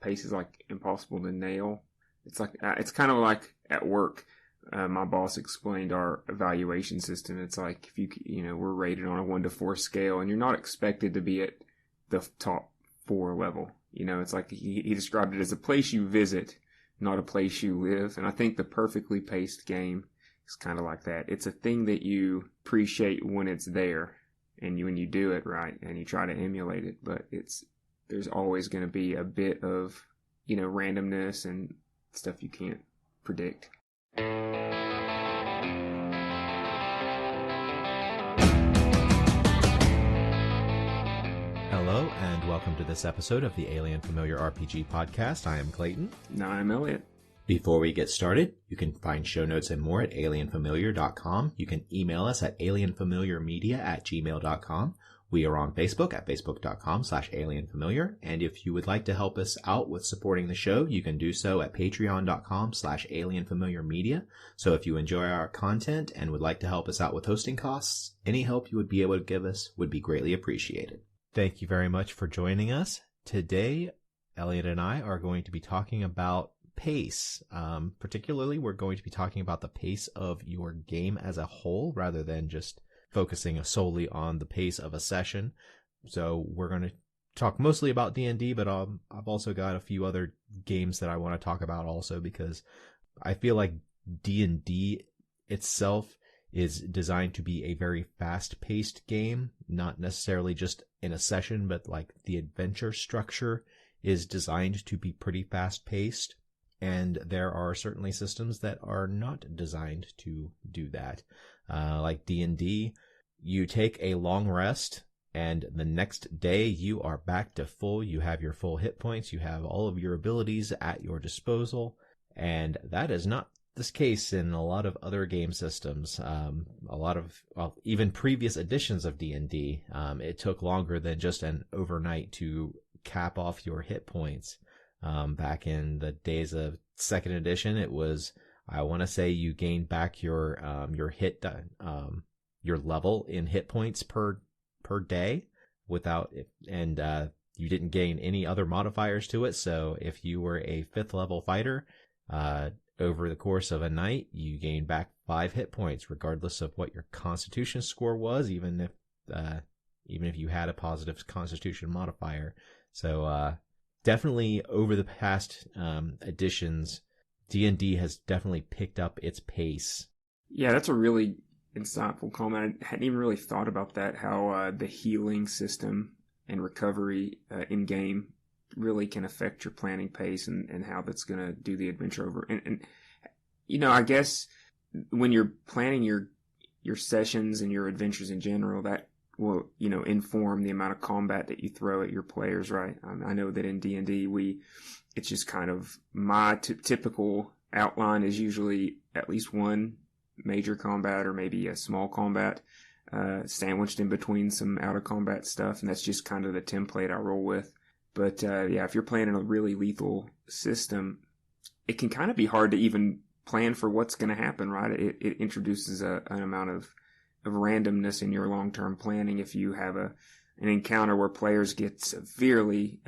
pace is like impossible to nail. It's kind of like at work. My boss explained our evaluation system. It's like if we're rated on a 1 to 4 scale, and you're not expected to be at the top 4 level. It's like he described it as a place you visit, not a place you live. And I think the perfectly paced game is kind of like that. It's a thing that you appreciate when it's there, and when you do it right, and you try to emulate it. But there's always going to be a bit of randomness and stuff you can't predict. Hello, and welcome to this episode of the Alien Familiar RPG podcast. I am Clayton. And I'm Eliot. Before we get started, you can find show notes and more at alienfamiliar.com. You can email us at alienfamiliarmedia@gmail.com. We are on Facebook at facebook.com/alienfamiliar. And if you would like to help us out with supporting the show, you can do so at patreon.com/alienfamiliarmedia. So if you enjoy our content and would like to help us out with hosting costs, any help you would be able to give us would be greatly appreciated. Thank you very much for joining us. Today, Eliot and I are going to be talking about pace. Particularly, we're going to be talking about the pace of your game as a whole, rather than just focusing solely on the pace of a session. So we're going to talk mostly about D&D, but I've also got a few other games that I want to talk about also, because I feel like D&D itself is designed to be a very fast-paced game, not necessarily just in a session, but like the adventure structure is designed to be pretty fast-paced, and there are certainly systems that are not designed to do that. Like D&D, you take a long rest, and the next day you are back to full. You have your full hit points, you have all of your abilities at your disposal, and that is not this case in a lot of other game systems. Even previous editions of D&D, it took longer than just an overnight to cap off your hit points. Back in the days of second edition, it was, I want to say, you gained back your level in hit points per day and you didn't gain any other modifiers to it. So if you were a 5th level fighter, over the course of a night, you gain back 5 hit points, regardless of what your Constitution score was, even if you had a positive Constitution modifier. So definitely over the past editions, D&D has definitely picked up its pace. Yeah, that's a really insightful comment. I hadn't even really thought about that, how the healing system and recovery in-game really can affect your planning pace and how that's going to do the adventure over. And I guess when you're planning your sessions and your adventures in general, that will, inform the amount of combat that you throw at your players, right? I know that in D&D, it's just kind of my typical outline is usually at least one major combat or maybe a small combat sandwiched in between some out-of-combat stuff, and that's just kind of the template I roll with. But if you're playing in a really lethal system, it can kind of be hard to even plan for what's going to happen, right? It introduces an amount of randomness in your long-term planning. If you have an encounter where players get severely,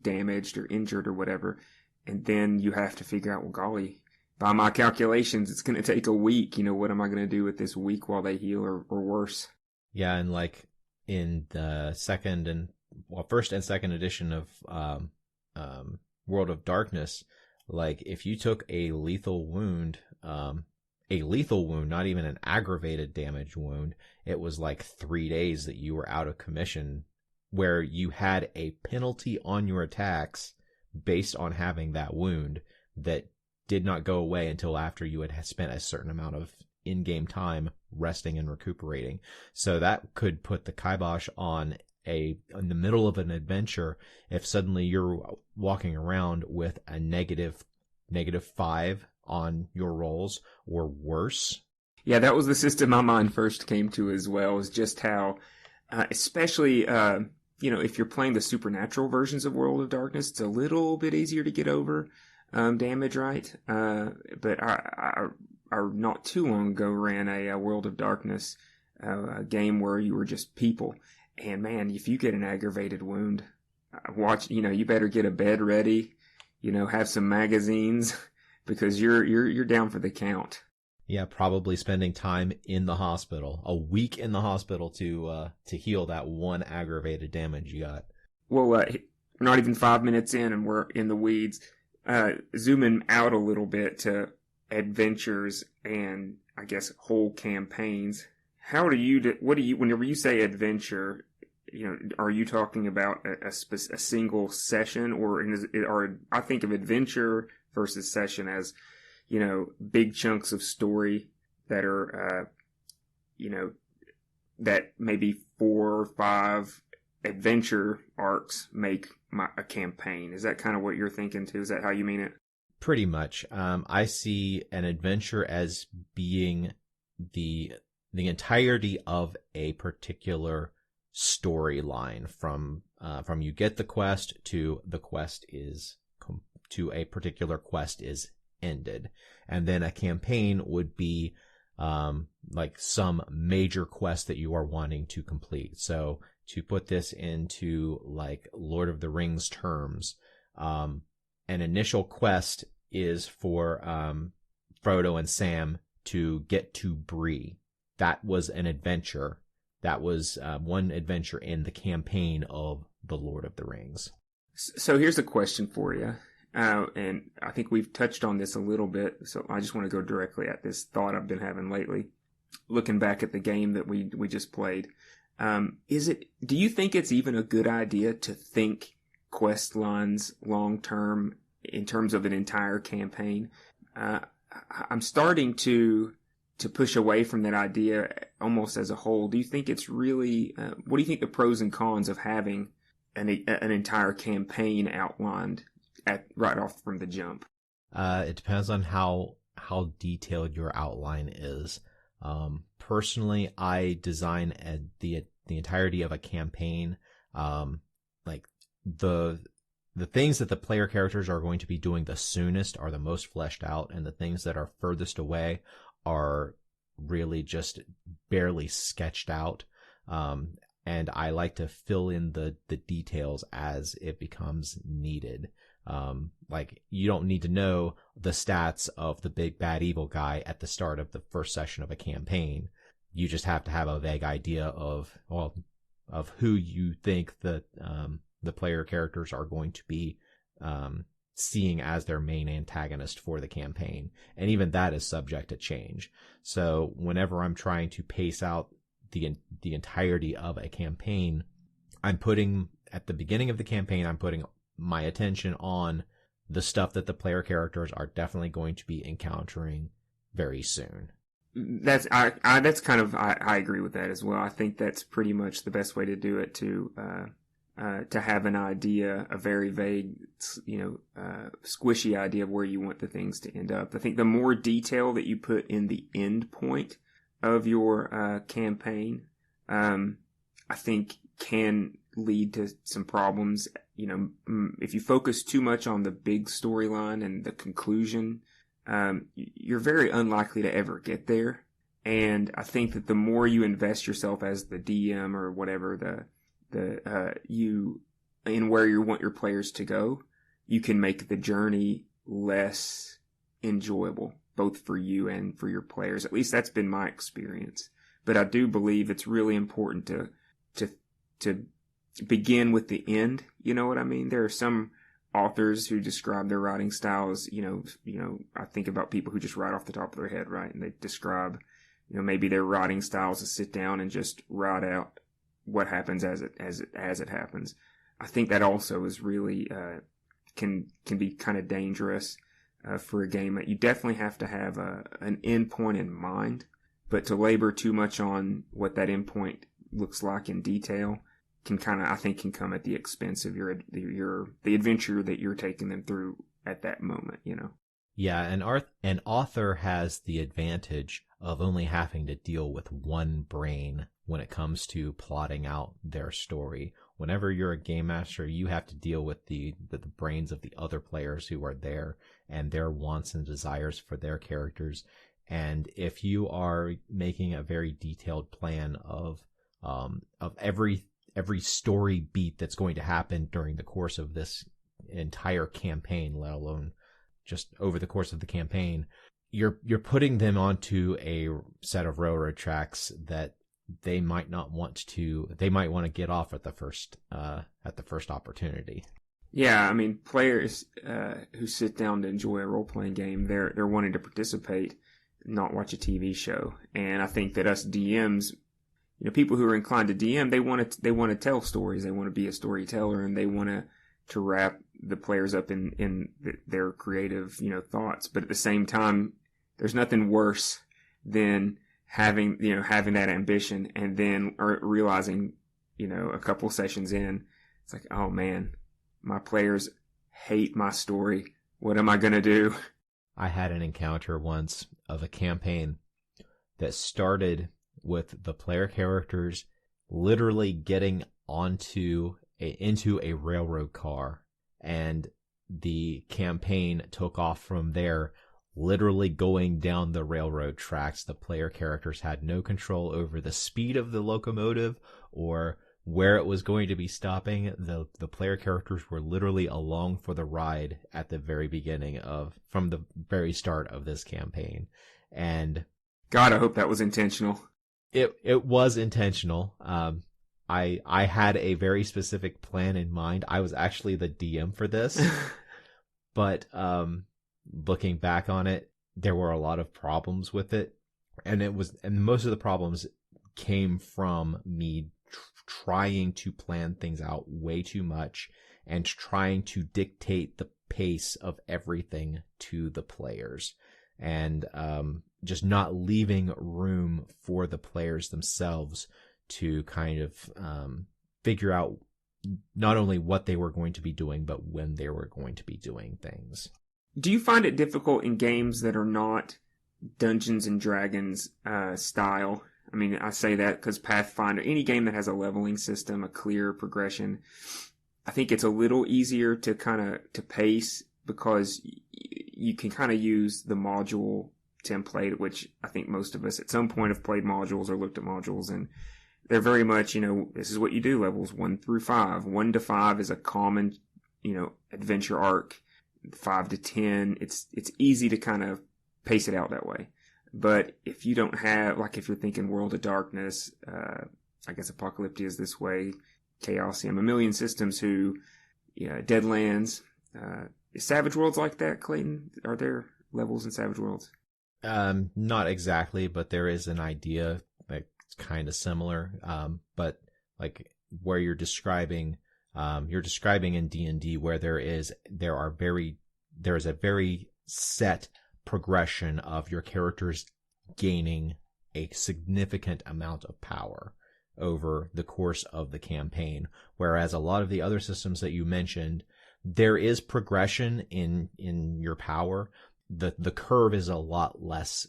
damaged or injured or whatever, and then you have to figure out, well, golly, by my calculations, it's going to take a week. What am I going to do with this week while they heal or worse? Yeah, and like in the first and second edition of World of Darkness, like if you took a lethal wound, not even an aggravated damage wound, it was like 3 days that you were out of commission, where you had a penalty on your attacks based on having that wound that did not go away until after you had spent a certain amount of in-game time resting and recuperating. So that could put the kibosh on in the middle of an adventure if suddenly you're walking around with a negative 5 on your rolls or worse. Yeah, that was the system my mind first came to as well, is just how, especially, if you're playing the supernatural versions of World of Darkness, it's a little bit easier to get over damage, right? But I not too long ago ran a World of Darkness a game where you were just people. And man, if you get an aggravated wound, watch, you better get a bed ready, have some magazines because you're down for the count. Yeah, probably spending time in the hospital, a week in the hospital to heal that one aggravated damage you got. Well, we're not even 5 minutes in and we're in the weeds. Zooming out a little bit to adventures and I guess whole campaigns. What do you, whenever you say adventure, are you talking about a single session, or I think of adventure versus session as, big chunks of story that are, that maybe 4 or 5 adventure arcs make a campaign. Is that kind of what you're thinking too? Is that how you mean it? Pretty much. I see an adventure as being the entirety of a particular storyline from you get the quest to the quest is to a particular quest is ended. And then a campaign would be like some major quest that you are wanting to complete. So to put this into like Lord of the Rings terms, an initial quest is for Frodo and Sam to get to Bree. That was an adventure. That was one adventure in the campaign of The Lord of the Rings. So here's a question for you. And I think we've touched on this a little bit, so I just want to go directly at this thought I've been having lately. Looking back at the game that we just played, do you think it's even a good idea to think quest lines long term in terms of an entire campaign? I'm starting to push away from that idea almost as a whole. Do you think it's really, what do you think the pros and cons of having an entire campaign outlined right off from the jump? It depends on how detailed your outline is. Personally, I design the entirety of a campaign, like the things that the player characters are going to be doing the soonest are the most fleshed out, and the things that are furthest away are really just barely sketched out. And I like to fill in the details as it becomes needed. Like you don't need to know the stats of the big bad evil guy at the start of the first session of a campaign. You just have to have a vague idea of who you think that the player characters are going to be seeing as their main antagonist for the campaign. And even that is subject to change. So whenever I'm trying to pace out the entirety of a campaign, at the beginning of the campaign, I'm putting my attention on the stuff that the player characters are definitely going to be encountering very soon. I agree with that as well. I think that's pretty much the best way to do it, to have an idea, a very vague, squishy idea of where you want the things to end up. I think the more detail that you put in the end point of your campaign, I think can lead to some problems. If you focus too much on the big storyline and the conclusion, you're very unlikely to ever get there. And I think that the more you invest yourself as the DM or whatever you in where you want your players to go, you can make the journey less enjoyable, both for you and for your players. At least that's been my experience. But I do believe it's really important to begin with the end. You know what I mean? There are some authors who describe their writing style as, I think about people who just write off the top of their head, right? And they describe, maybe their writing style is to sit down and just write out what happens as it happens. I think that also is really, can be kind of dangerous, for a game. That you definitely have to have an end point in mind, but to labor too much on what that end point looks like in detail can come at the expense of the adventure that you're taking them through at that moment, Yeah, an author has the advantage of only having to deal with one brain when it comes to plotting out their story. Whenever you're a game master, you have to deal with the brains of the other players who are there and their wants and desires for their characters. And if you are making a very detailed plan of every every story beat that's going to happen during the course of this entire campaign, let alone just over the course of the campaign, you're putting them onto a set of railroad tracks that they might want to get off at the first opportunity. Yeah, I mean, players who sit down to enjoy a role-playing game, they're wanting to participate, not watch a TV show. And I think that us DMs, people who are inclined to DM, they want to tell stories. They want to be a storyteller, and they want to wrap the players up in their creative, thoughts. But at the same time, there's nothing worse than having that ambition and then realizing, a couple sessions in, it's like, oh man, my players hate my story. What am I going to do? I had an encounter once of a campaign that started with the player characters literally getting into a railroad car, and the campaign took off from there, literally going down the railroad tracks. The player characters had no control over the speed of the locomotive or where it was going to be stopping. The player characters were literally along for the ride at the very beginning from the very start of this campaign. And God, I hope that was intentional. It was intentional. I had a very specific plan in mind. I was actually the DM for this, but looking back on it, there were a lot of problems with it, and most of the problems came from me trying to plan things out way too much and trying to dictate the pace of everything to the players, and just not leaving room for the players themselves to kind of figure out not only what they were going to be doing, but when they were going to be doing things. Do you find it difficult in games that are not Dungeons and Dragons style? I mean, I say that because Pathfinder, any game that has a leveling system, a clear progression, I think it's a little easier to pace, because you can kind of use the module template, which I think most of us at some point have played modules or looked at modules, and they're very much, this is what you do, levels 1 through 5. 1 to 5 is a common, adventure arc. 5 to 10, it's easy to kind of pace it out that way. But if you don't have, like if you're thinking World of Darkness, I guess Apocalyptia is this way, Chaosium, a million systems Deadlands, is Savage Worlds like that, Clayton? Are there levels in Savage Worlds? Not exactly, but there is an idea that's kind of similar. But like where you're describing in D&D, where there is a very set progression of your characters gaining a significant amount of power over the course of the campaign. Whereas a lot of the other systems that you mentioned, there is progression in your power. The curve is a lot less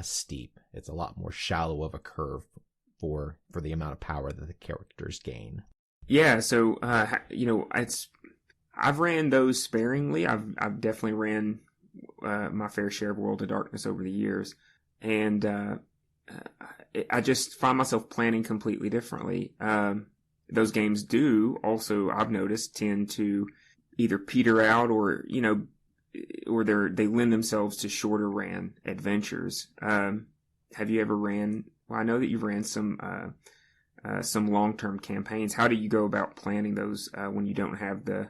steep. It's a lot more shallow of a curve for the amount of power that the characters gain. Yeah, so I've ran those sparingly. I've definitely ran my fair share of World of Darkness over the years, and I just find myself planning completely differently. Those games do also, I've noticed, tend to either peter out or they lend themselves to shorter ran adventures. Have you ever ran? Well, I know that you've ran some long-term campaigns. How do you go about planning those when you don't have the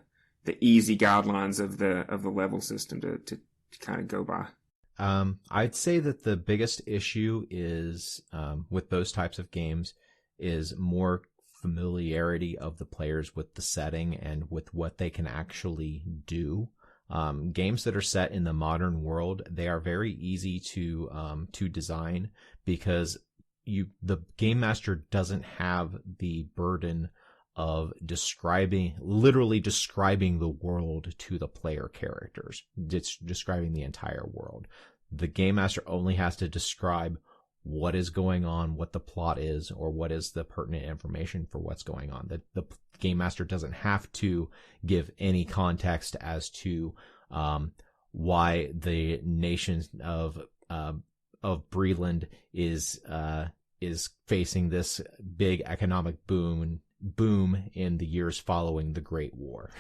easy guidelines of the level system to kind of go by? I'd say that the biggest issue is with those types of games is more familiarity of the players with the setting and with what they can actually do. Games that are set in the modern world, they are very easy to design, because the game master doesn't have the burden of literally describing the world to the player characters. It's describing the entire world. The game master only has to describe what is going on, what the plot is, or what is the pertinent information for what's going on. The game master doesn't have to give any context as to why the nation of Breland is facing this big economic boom boom in the years following the Great War.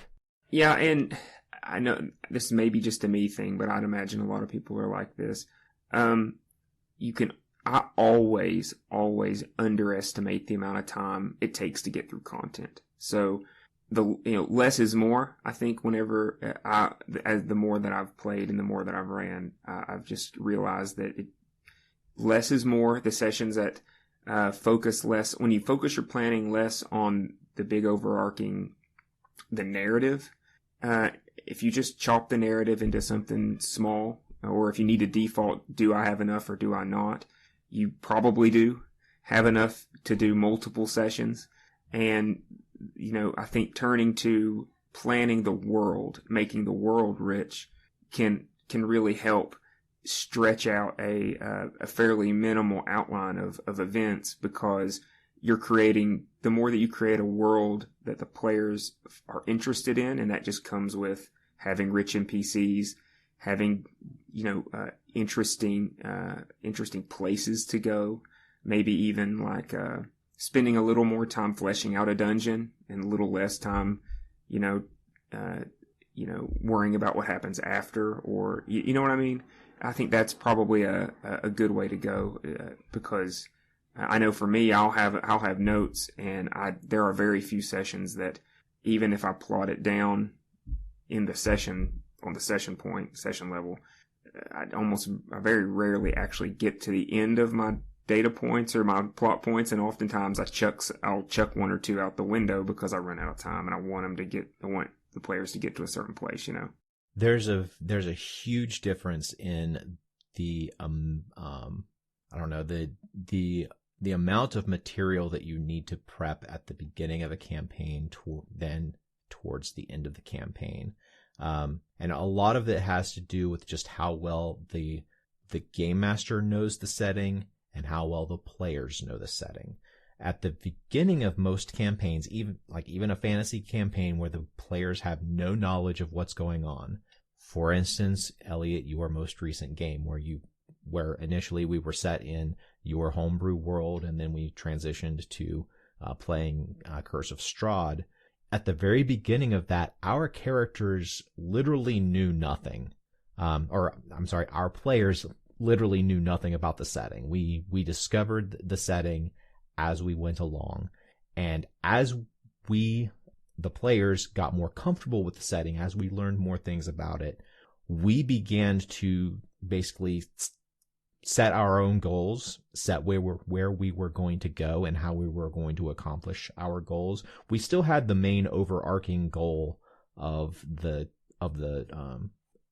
Yeah, and I know this may be just a me thing, but I'd imagine a lot of people are like this. I always underestimate the amount of time it takes to get through content. So less is more. I think whenever as the more that I've played and the more that I've ran, I've just realized that less is more. The sessions that focus less, when you focus your planning less on the big overarching, the narrative, if you just chop the narrative into something small, or if you need a default, do I have enough or do I not? You probably do have enough to do multiple sessions. And, I think turning to planning the world, making the world rich can really help stretch out a fairly minimal outline of events, because the more that you create a world that the players are interested in, and that just comes with having rich NPCs, having, interesting places to go, maybe even like, spending a little more time fleshing out a dungeon and a little less time, worrying about what happens after, or, you know what I mean? I think that's probably a good way to go, because I know for me, I'll have notes, and there are very few sessions that, even if I plot it down in the session, on the session level, I very rarely actually get to the end of my data points or my plot points, and oftentimes I'll chuck one or two out the window because I run out of time, and I want the players to get to a certain place, There's a huge difference in the I don't know, the amount of material that you need to prep at the beginning of a campaign then towards the end of the campaign. And a lot of it has to do with just how well the game master knows the setting and how well the players know the setting. At the beginning of most campaigns, even a fantasy campaign where the players have no knowledge of what's going on. For instance, Eliot, your most recent game where initially we were set in your homebrew world, and then we transitioned to playing Curse of Strahd. At the very beginning of that, our characters literally knew nothing. Our players literally knew nothing about the setting. We discovered the setting as we went along. And as the players got more comfortable with the setting, as we learned more things about it, we began to basically set our own goals, set where we were going to go and how we were going to accomplish our goals. We still had the main overarching goal of the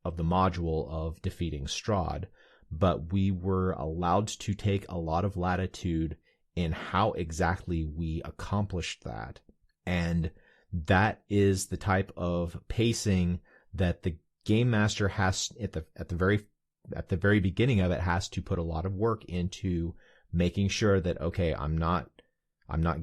module of defeating Strahd, but we were allowed to take a lot of latitude in how exactly we accomplished that. And that is the type of pacing that the game master has at the very beginning of it, has to put a lot of work into making sure that, okay, I'm not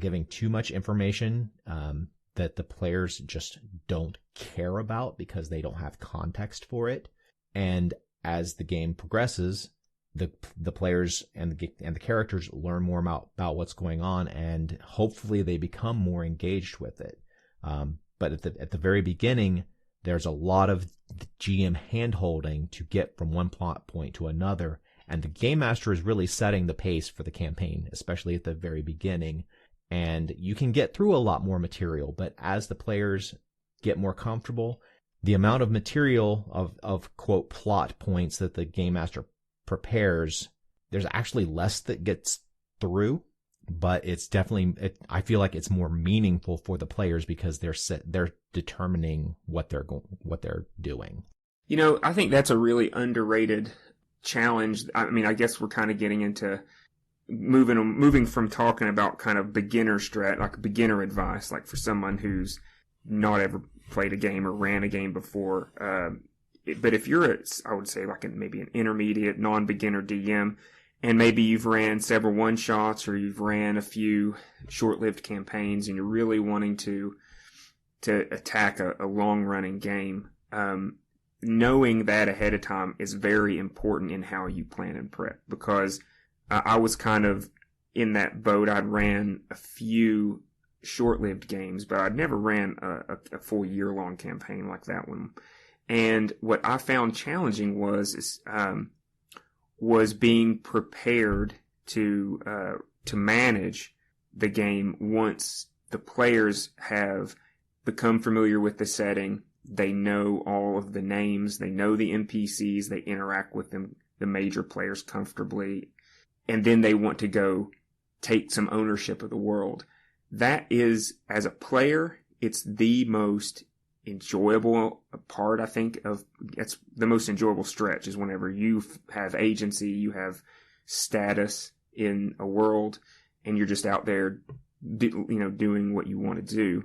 giving too much information that the players just don't care about because they don't have context for it. And as the game progresses, the players and the characters learn more about what's going on, and hopefully they become more engaged with it. But at the very beginning, there's a lot of GM hand-holding to get from one plot point to another, and the game master is really setting the pace for the campaign, especially at the very beginning. And you can get through a lot more material, but as the players get more comfortable, the amount of material of quote plot points that the game master prepares, there's actually less that gets through, but it's definitely, I feel like it's more meaningful for the players because they're determining what they're doing. I think that's a really underrated challenge. I mean, I guess we're kind of getting into moving from talking about kind of beginner like beginner advice, like for someone who's not ever played a game or ran a game before. But if you're I would say like maybe an intermediate non-beginner DM, and maybe you've ran several one-shots or you've ran a few short-lived campaigns and you're really wanting to attack a long-running game, knowing that ahead of time is very important in how you plan and prep, because I was kind of in that boat. I'd ran a few short-lived games, but I'd never ran a full year-long campaign like that one. And what I found challenging was being prepared to manage the game once the players have become familiar with the setting. They know all of the names, they know the NPCs, they interact with them, the major players comfortably, and then they want to go take some ownership of the world. That is, as a player, it's the most enjoyable part, I think, it's the most enjoyable stretch is whenever you have agency, you have status in a world, and you're just out there, doing what you want to do.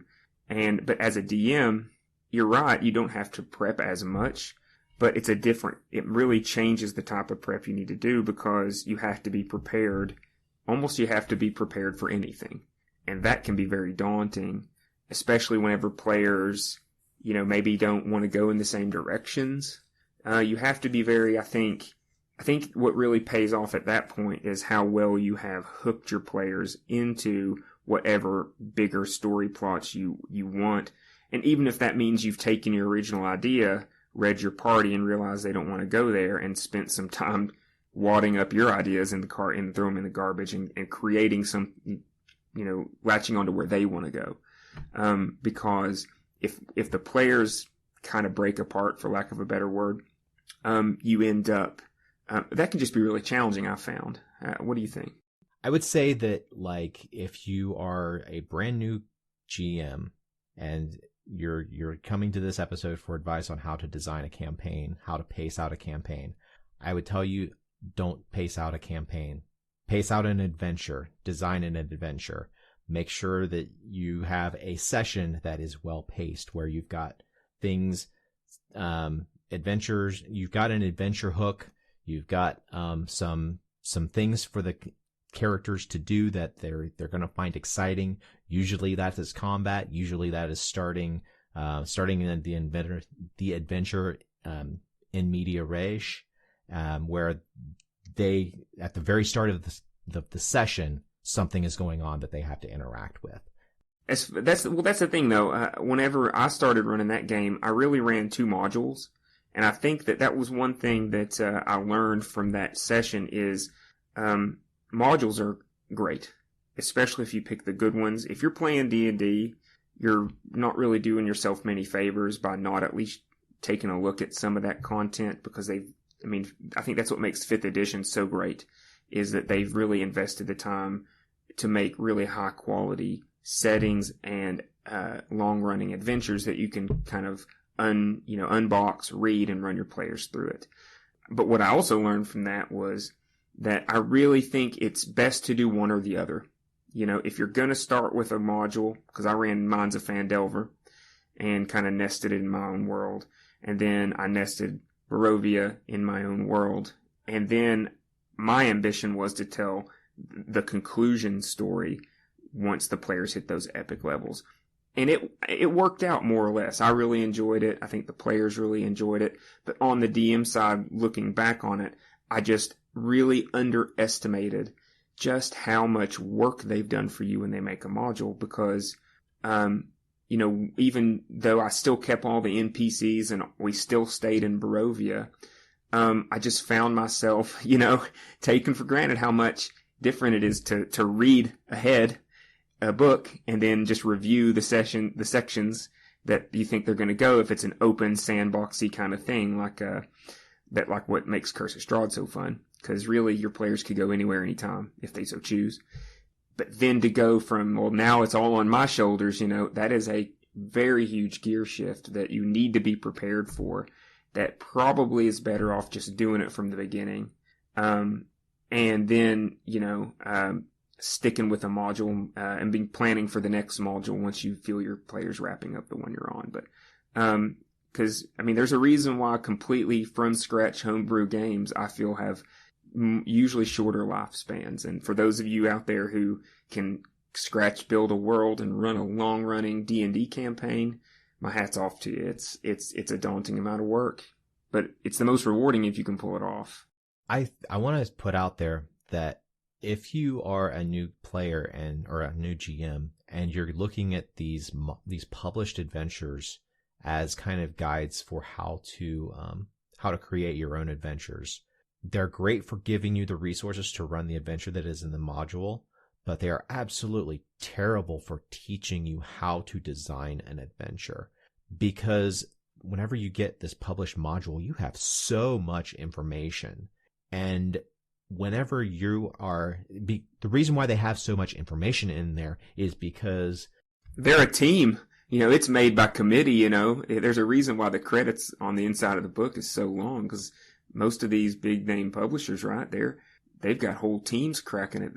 But as a DM, you're right, you don't have to prep as much, but it really changes the type of prep you need to do because you have to be prepared. Almost you have to be prepared for anything. And that can be very daunting, especially whenever players, maybe don't want to go in the same directions. You have to be I think what really pays off at that point is how well you have hooked your players into whatever bigger story plots you want. And even if that means you've taken your original idea, read your party, and realized they don't want to go there, and spent some time wadding up your ideas in the cart and throw them in the garbage and creating some, latching onto where they want to go. Because if the players kind of break apart, for lack of a better word, you end up, that can just be really challenging, I've found. What do you think? I would say that, if you are a brand new GM and you're coming to this episode for advice on how to design a campaign, how to pace out a campaign, I would tell you, don't pace out a campaign. Pace out an adventure. Design an adventure. Make sure that you have a session that is well paced, where you've got things, adventures. You've got an adventure hook. You've got some things for the characters to do that they're going to find exciting. Usually that is combat. Usually that is starting in the adventure in media res, where they, at the very start of the session, something is going on that they have to interact with. That's the thing though. Whenever I started running that game, I really ran 2 modules, and I think that was one thing that I learned from that session is modules are great, especially if you pick the good ones. If you're playing D&D, you're not really doing yourself many favors by not at least taking a look at some of that content, because I think that's what makes 5th edition so great, is that they've really invested the time to make really high quality settings and long running adventures that you can kind of unbox, read, and run your players through it. But what I also learned from that was that I really think it's best to do one or the other. If you're going to start with a module, because I ran Minds of Phandelver and kind of nested it in my own world, and then I nested Barovia in my own world, and then my ambition was to tell the conclusion story once the players hit those epic levels. And it worked out more or less. I really enjoyed it. I think the players really enjoyed it. But on the DM side, looking back on it, I just really underestimated just how much work they've done for you when they make a module, because, even though I still kept all the NPCs and we still stayed in Barovia, I just found myself, taking for granted how much different it is to read ahead a book and then just review the sections that you think they're going to go, if it's an open sandboxy kind of thing, like what makes Curse of Strahd so fun, because really your players could go anywhere, anytime, if they so choose. But then to go from, well, now it's all on my shoulders, that is a very huge gear shift that you need to be prepared for, that probably is better off just doing it from the beginning. And then, sticking with a module, and planning for the next module once you feel your players wrapping up the one you're on. But, because there's a reason why completely from scratch homebrew games, I feel, have usually shorter lifespans. And for those of you out there who can build a world and run a long running D&D campaign, my hat's off to you. It's a daunting amount of work, but it's the most rewarding if you can pull it off. I want to put out there that if you are a new player or a new GM and you're looking at these published adventures as kind of guides for how to create your own adventures. They're great for giving you the resources to run the adventure that is in the module, but they are absolutely terrible for teaching you how to design an adventure. Because whenever you get this published module, you have so much information. And whenever the reason why they have so much information in there is because they're a team. It's made by committee, There's a reason why the credits on the inside of the book is so long, because most of these big name publishers right there, they've got whole teams cracking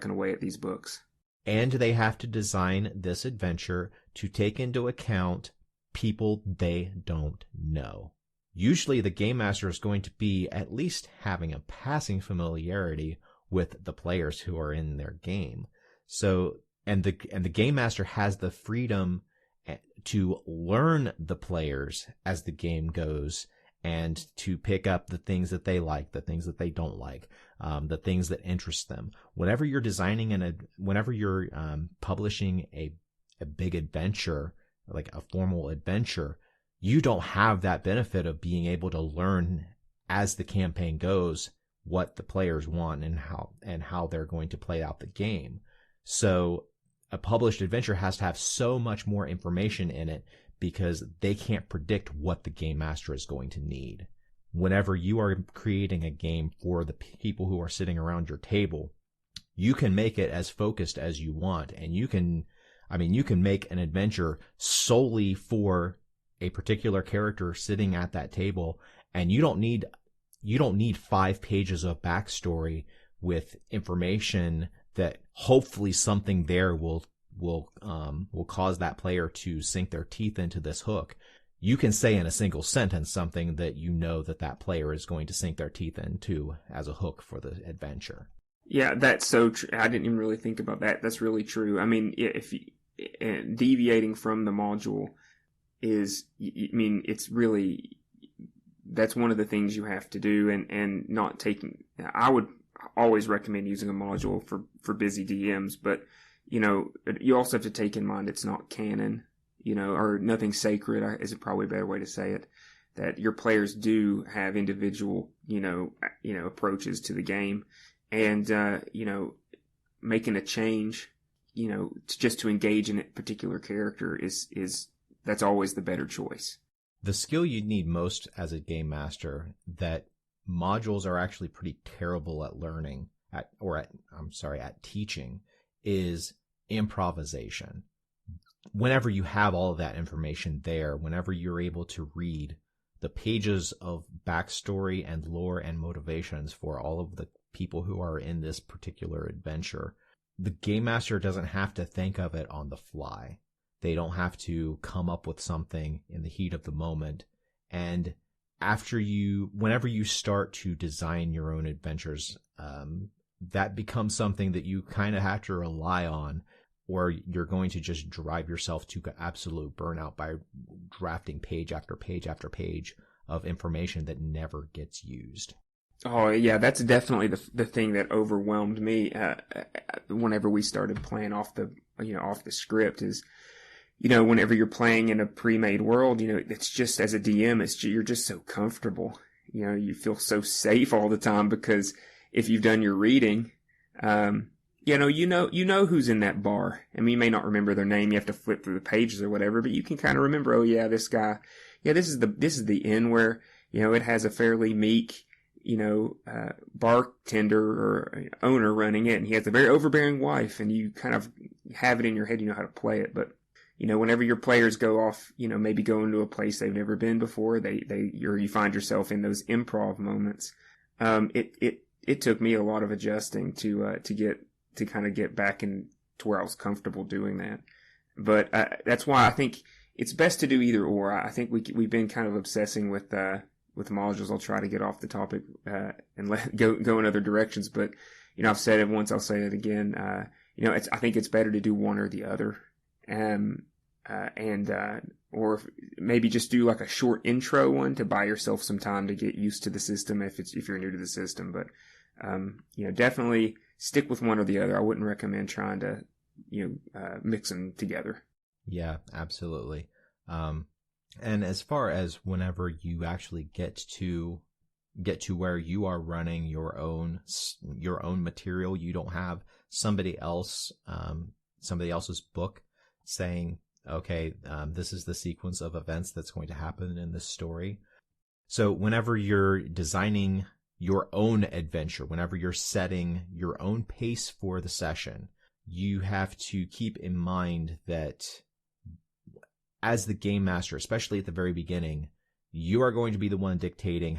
away at these books. And they have to design this adventure to take into account people they don't know. Usually the game master is going to be at least having a passing familiarity with the players who are in their game. So, and the game master has the freedom to learn the players as the game goes, and to pick up the things that they like, the things that they don't like, the things that interest them. Whenever you're designing whenever you're publishing a big adventure, like a formal adventure, you don't have that benefit of being able to learn as the campaign goes what the players want and how they're going to play out the game. So a published adventure has to have so much more information in it, because they can't predict what the game master is going to need. Whenever you are creating a game for the people who are sitting around your table, you can make it as focused as you want, and you can make an adventure solely for a particular character sitting at that table, and you don't need 5 pages of backstory with information that hopefully something there will cause that player to sink their teeth into this hook. You can say in a single sentence something that that player is going to sink their teeth into as a hook for the adventure. Yeah, that's so true. I didn't even really think about that. That's really true. If deviating from the module it's really, that's one of the things you have to do, and not taking, I would always recommend using a module for busy DMs, but you also have to take in mind it's not canon, or nothing sacred is probably a better way to say it, that your players do have individual, approaches to the game, and, making a change, just to engage in a particular character that's always the better choice. The skill you need most as a game master that modules are actually pretty terrible at learning at teaching is improvisation. Whenever you have all of that information there, whenever you're able to read the pages of backstory and lore and motivations for all of the people who are in this particular adventure, the game master doesn't have to think of it on the fly. They don't have to come up with something in the heat of the moment. And whenever you start to design your own adventures, that becomes something that you kind of have to rely on, or you're going to just drive yourself to absolute burnout by drafting page after page after page of information that never gets used. Oh yeah, that's definitely the thing that overwhelmed me whenever we started playing off the script is, whenever you're playing in a pre-made world, it's just, as a DM, you're just so comfortable. You feel so safe all the time, because if you've done your reading, you know who's in that bar. You may not remember their name. You have to flip through the pages or whatever, but you can kind of remember, oh yeah, this guy, yeah, this is the inn where, it has a fairly meek, bartender or owner running it, and he has a very overbearing wife, and you kind of have it in your head, how to play it. But whenever your players go off, maybe go into a place they've never been before, or you find yourself in those improv moments. It took me a lot of adjusting to kind of get back in to where I was comfortable doing that. But that's why I think it's best to do either or. I think we've been kind of obsessing with modules. I'll try to get off the topic and go in other directions. But I've said it once, I'll say it again. I think it's better to do one or the other. Or maybe just do like a short intro one to buy yourself some time to get used to the system if you're new to the system. But definitely stick with one or the other. I wouldn't recommend trying to mix them together. Yeah, absolutely. And as far as whenever you actually get to where you are running your own material, you don't have somebody else's book saying, okay, this is the sequence of events that's going to happen in this story. So whenever you're designing your own adventure, whenever you're setting your own pace for the session, you have to keep in mind that as the game master, especially at the very beginning, you are going to be the one dictating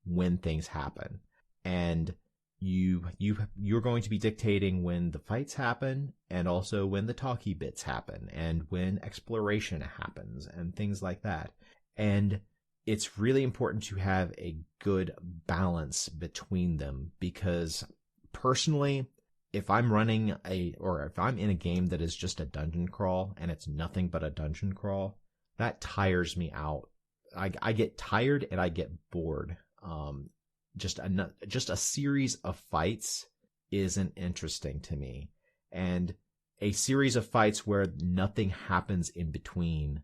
when things happen. And you're going to be dictating when the fights happen, and also when the talky bits happen, and when exploration happens, and things like that. And it's really important to have a good balance between them, because personally, if I'm if I'm in a game that is just a dungeon crawl and it's nothing but a dungeon crawl, that tires me out. I get tired and I get bored. Just a series of fights isn't interesting to me. And a series of fights where nothing happens in between,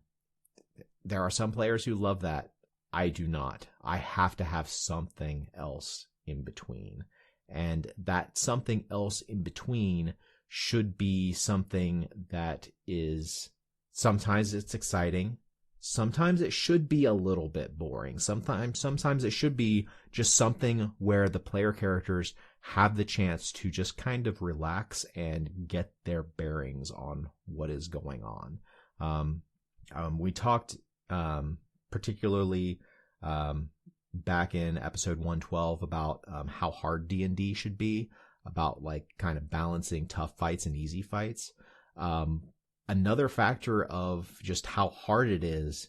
there are some players who love that. I do not. I have to have something else in between. And that something else in between should be something that is, sometimes it's exciting. Sometimes it should be a little bit boring. Sometimes it should be just something where the player characters have the chance to just kind of relax and get their bearings on what is going on. We talked particularly back in episode 112 about how hard D&D should be, about like kind of balancing tough fights and easy fights. Another factor of just how hard it is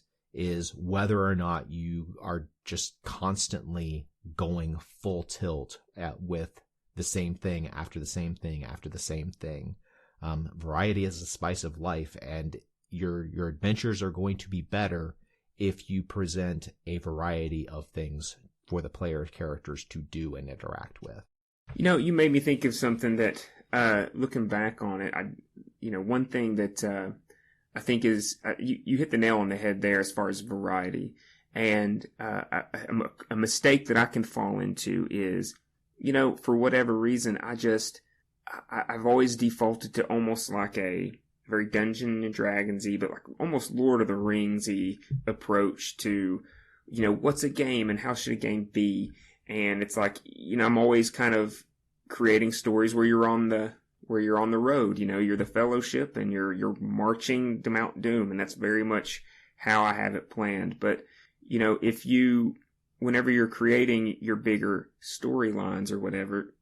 whether or not you are just constantly going full tilt with the same thing after the same thing after the same thing. Variety is the spice of life, and your adventures are going to be better if you present a variety of things for the player characters to do and interact with. You made me think of something that, looking back on it, one thing that I think is, you hit the nail on the head there as far as variety. And a mistake that I can fall into is, for whatever reason, I've always defaulted to almost like a very Dungeons and Dragons-y, but like almost Lord of the Rings-y approach to, what's a game and how should a game be? And it's like, I'm always kind of creating stories where you're on the road, you're the Fellowship and you're marching to Mount Doom, and that's very much how I have it planned. But, whenever you're creating your bigger storylines or whatever,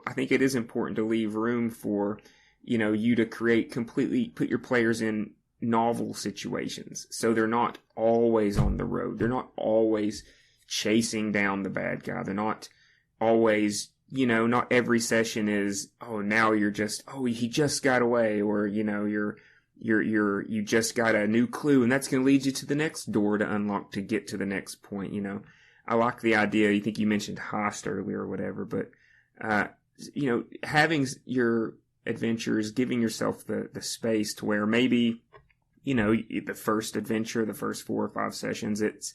I think it is important to leave room for, you to put your players in novel situations. So they're not always on the road. They're not always chasing down the bad guy. They're not always, not every session is, now you're just, he just got away, or, you just got a new clue and that's going to lead you to the next door to unlock to get to the next point. I like the idea. You think you mentioned Heist earlier or whatever, but, having your adventures, giving yourself the space to where maybe, the first adventure, the first 4 or 5 sessions, it's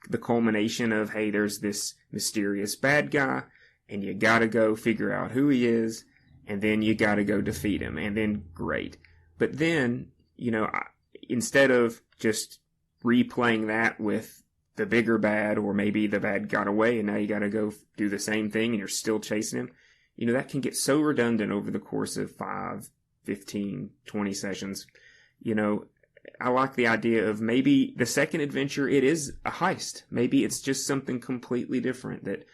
the culmination of, hey, there's this mysterious bad guy and you gotta go figure out who he is, and then you gotta go defeat him, and then great. But then, instead of just replaying that with the bigger bad, or maybe the bad got away and now you gotta go do the same thing and you're still chasing him, that can get so redundant over the course of 5, 15, 20 sessions. I like the idea of maybe the second adventure, it is a heist. Maybe it's just something completely different, that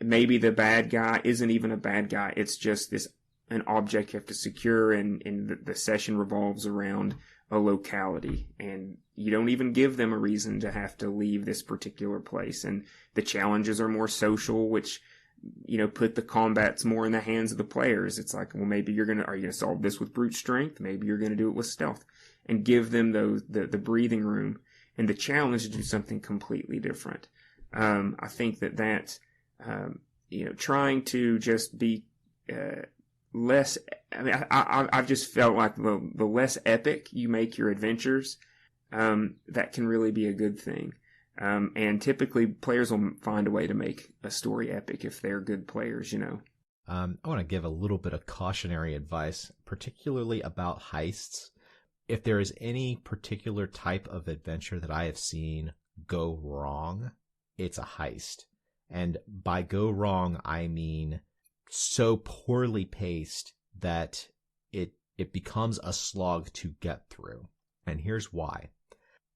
maybe the bad guy isn't even a bad guy. It's just an object you have to secure, and the session revolves around a locality, and you don't even give them a reason to have to leave this particular place. And the challenges are more social, which, put the combats more in the hands of the players. It's like, well, maybe are you going to solve this with brute strength? Maybe you're going to do it with stealth, and give them the breathing room and the challenge to do something completely different. I think that trying to just be less. I mean, I've just felt like the less epic you make your adventures, that can really be a good thing. And typically players will find a way to make a story epic if they're good players, you know. I want to give a little bit of cautionary advice, particularly about heists. If there is any particular type of adventure that I have seen go wrong, it's a heist. And by go wrong, I mean so poorly paced that it becomes a slog to get through. And here's why.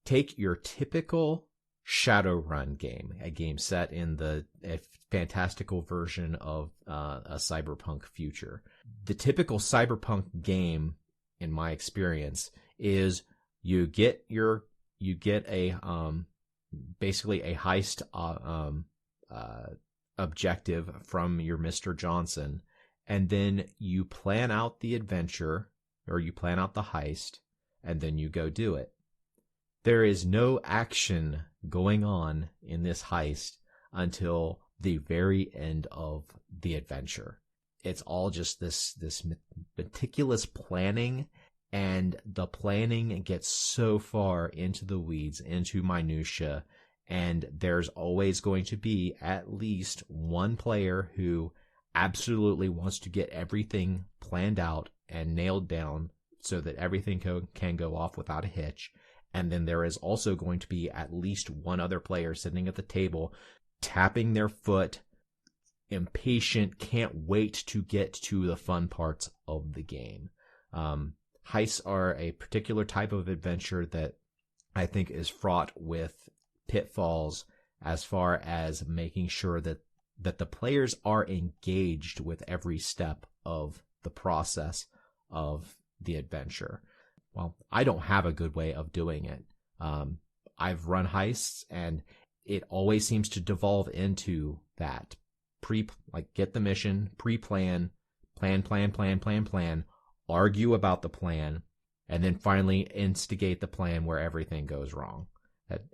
Take your typical Shadowrun game, a game set in a fantastical version of a cyberpunk future. The typical cyberpunk game, in my experience, is you get a basically a heist objective from your Mr. Johnson, and then you plan out the adventure, or you plan out the heist, and then you go do it. There is no action going on in this heist until the very end of the adventure. It's all just this meticulous planning, and the planning gets so far into the weeds, into minutia, and there's always going to be at least one player who absolutely wants to get everything planned out and nailed down so that everything can go off without a hitch. And then there is also going to be at least one other player sitting at the table, tapping their foot, impatient, can't wait to get to the fun parts of the game. Heists are a particular type of adventure that I think is fraught with pitfalls as far as making sure that the players are engaged with every step of the process of the adventure. Well, I don't have a good way of doing it. I've run heists, and it always seems to devolve into that. Get the mission, pre-plan, plan, argue about the plan, and then finally instigate the plan where everything goes wrong.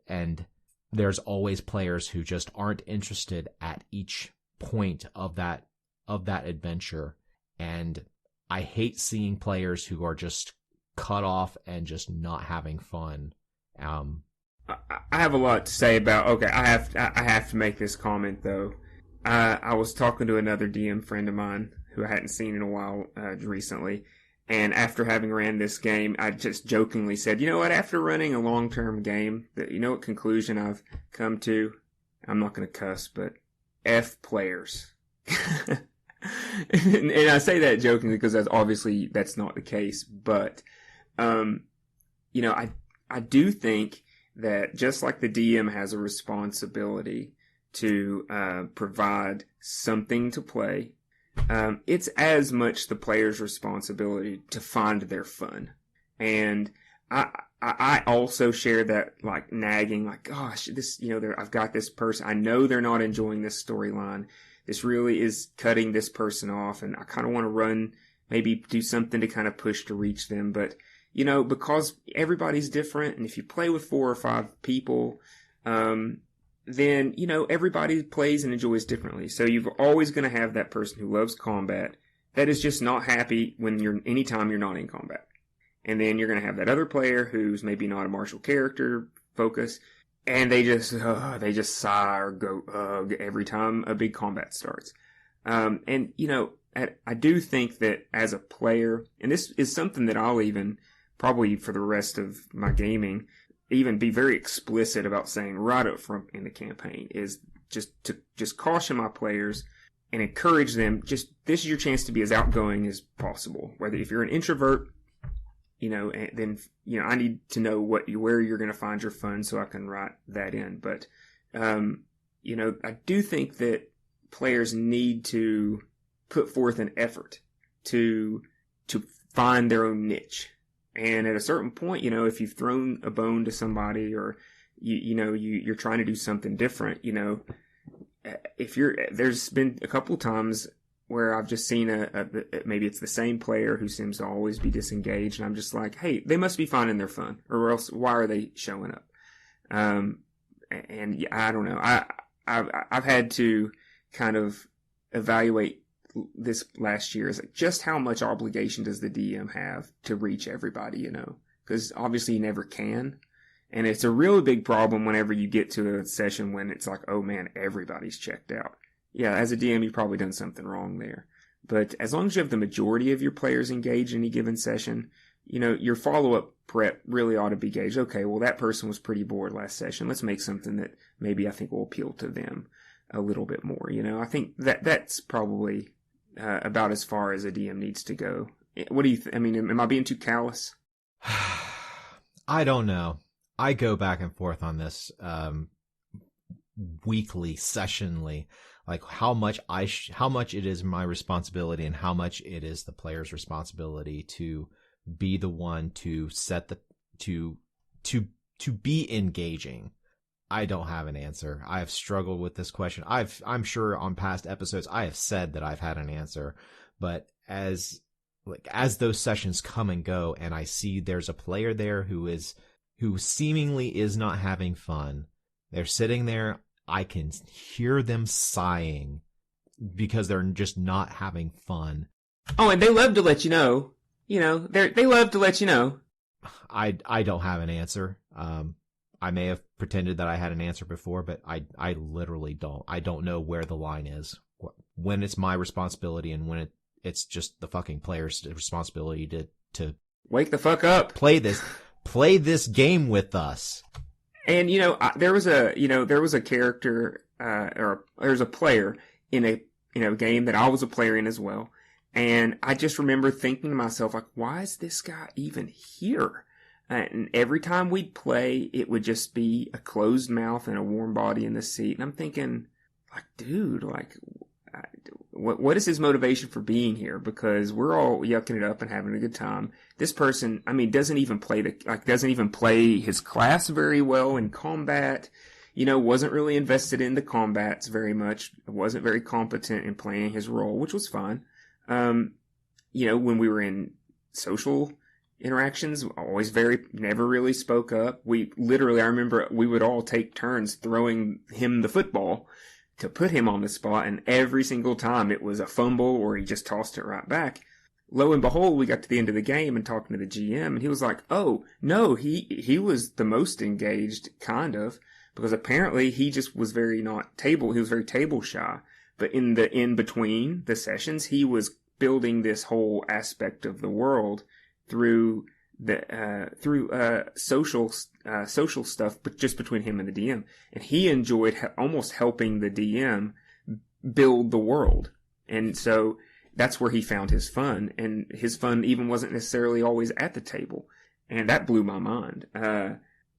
And there's always players who just aren't interested at each point of that adventure. And I hate seeing players who are just cut off and just not having fun. I have a lot to say about. Okay, I have to make this comment though. I was talking to another DM friend of mine who I hadn't seen in a while recently, and after having ran this game, I just jokingly said, "You know what? After running a long-term game, you know what conclusion I've come to? I'm not going to cuss, but F players." and I say that jokingly because that's not the case, but. You know, I do think that just like the DM has a responsibility to provide something to play, it's as much the player's responsibility to find their fun. And I also share that like nagging, like, gosh, this, you know, I've got this person. I know they're not enjoying this storyline. This really is cutting this person off, and I kind of want to run, maybe do something to kind of push to reach them, but. You know, because everybody's different, and if you play with 4 or 5 people, then, you know, everybody plays and enjoys differently. So you're always going to have that person who loves combat that is just not happy anytime you're not in combat. And then you're going to have that other player who's maybe not a martial character focus, and they just sigh or go ugh every time a big combat starts. And, you know, I do think that as a player, and this is something that I'll even probably for the rest of my gaming, even be very explicit about saying right up front in the campaign, is just to caution my players and encourage them, this is your chance to be as outgoing as possible. Whether if you're an introvert, you know, then, you know, I need to know where you're going to find your fun so I can write that in. But, you know, I do think that players need to put forth an effort to find their own niche. And at a certain point, you know, if you've thrown a bone to somebody, or you're trying to do something different, you know, there's been a couple times where I've just seen maybe it's the same player who seems to always be disengaged, and I'm just like, hey, they must be finding their fun, or else why are they showing up? And I don't know. I've had to kind of evaluate this last year is like, just how much obligation does the DM have to reach everybody, you know? Because obviously you never can. And it's a really big problem whenever you get to a session when it's like, oh man, everybody's checked out. Yeah, as a DM, you've probably done something wrong there. But as long as you have the majority of your players engaged in any given session, you know, your follow-up prep really ought to be gauged. Okay, well, that person was pretty bored last session. Let's make something that maybe I think will appeal to them a little bit more. You know, I think that's probably about as far as a DM needs to go. What do you I mean, am I being too callous? I don't know. I go back and forth on this weekly, sessionally, like how much it is my responsibility and how much it is the player's responsibility to be the one to set the to be engaging. I don't have an answer. I have struggled with this question. I'm sure on past episodes I have said that I've had an answer, but as those sessions come and go and I see there's a player there who seemingly is not having fun. They're sitting there, I can hear them sighing because they're just not having fun. Oh, and they love to let you know. You know, they love to let you know. I don't have an answer. I may have pretended that I had an answer before, but I literally don't. I don't know where the line is. When it's my responsibility and when it's just the fucking player's responsibility to wake the fuck up. Play this game with us. And, you know, there was a character, or there's a player in a game that I was a player in as well. And I just remember thinking to myself, like, why is this guy even here? And every time we'd play, it would just be a closed mouth and a warm body in the seat. And I'm thinking, like, dude, like, what is his motivation for being here? Because we're all yucking it up and having a good time. This person, I mean, doesn't even play his class very well in combat. You know, wasn't really invested in the combats very much. Wasn't very competent in playing his role, which was fine. You know, when we were in social interactions, never really spoke up. I remember we would all take turns throwing him the football to put him on the spot, and every single time it was a fumble or he just tossed it right back. Lo and behold, we got to the end of the game and talking to the GM, and he was like, oh, no, he was the most engaged, kind of, because apparently he just was he was very table shy. But in between the sessions, he was building this whole aspect of the world through social stuff, but just between him and the DM. And he enjoyed almost helping the DM build the world. And so that's where he found his fun. And his fun even wasn't necessarily always at the table. And that blew my mind.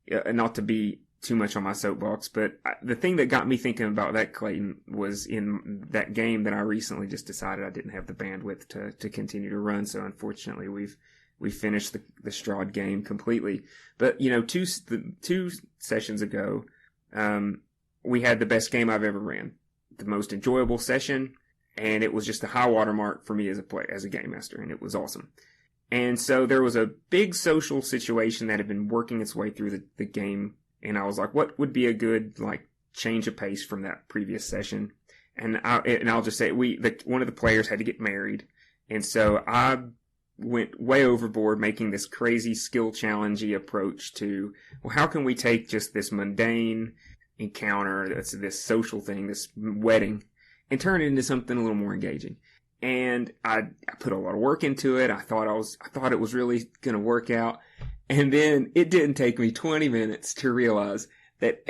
Not to be too much on my soapbox, but the thing that got me thinking about that, Clayton, was in that game that I recently just decided I didn't have the bandwidth to continue to run. So unfortunately, we finished the Strahd game completely. But, you know, two sessions ago, we had the best game I've ever ran, the most enjoyable session, and it was just a high water mark for me as a game master, and it was awesome. And so there was a big social situation that had been working its way through the game, and I was like, what would be a good, like, change of pace from that previous session? And I'll just say, one of the players had to get married, and so I went way overboard making this crazy skill challenge-y approach to, well, how can we take just this mundane encounter, that's this social thing, this wedding, and turn it into something a little more engaging. And I put a lot of work into it. I thought it was really going to work out. And then it didn't take me 20 minutes to realize that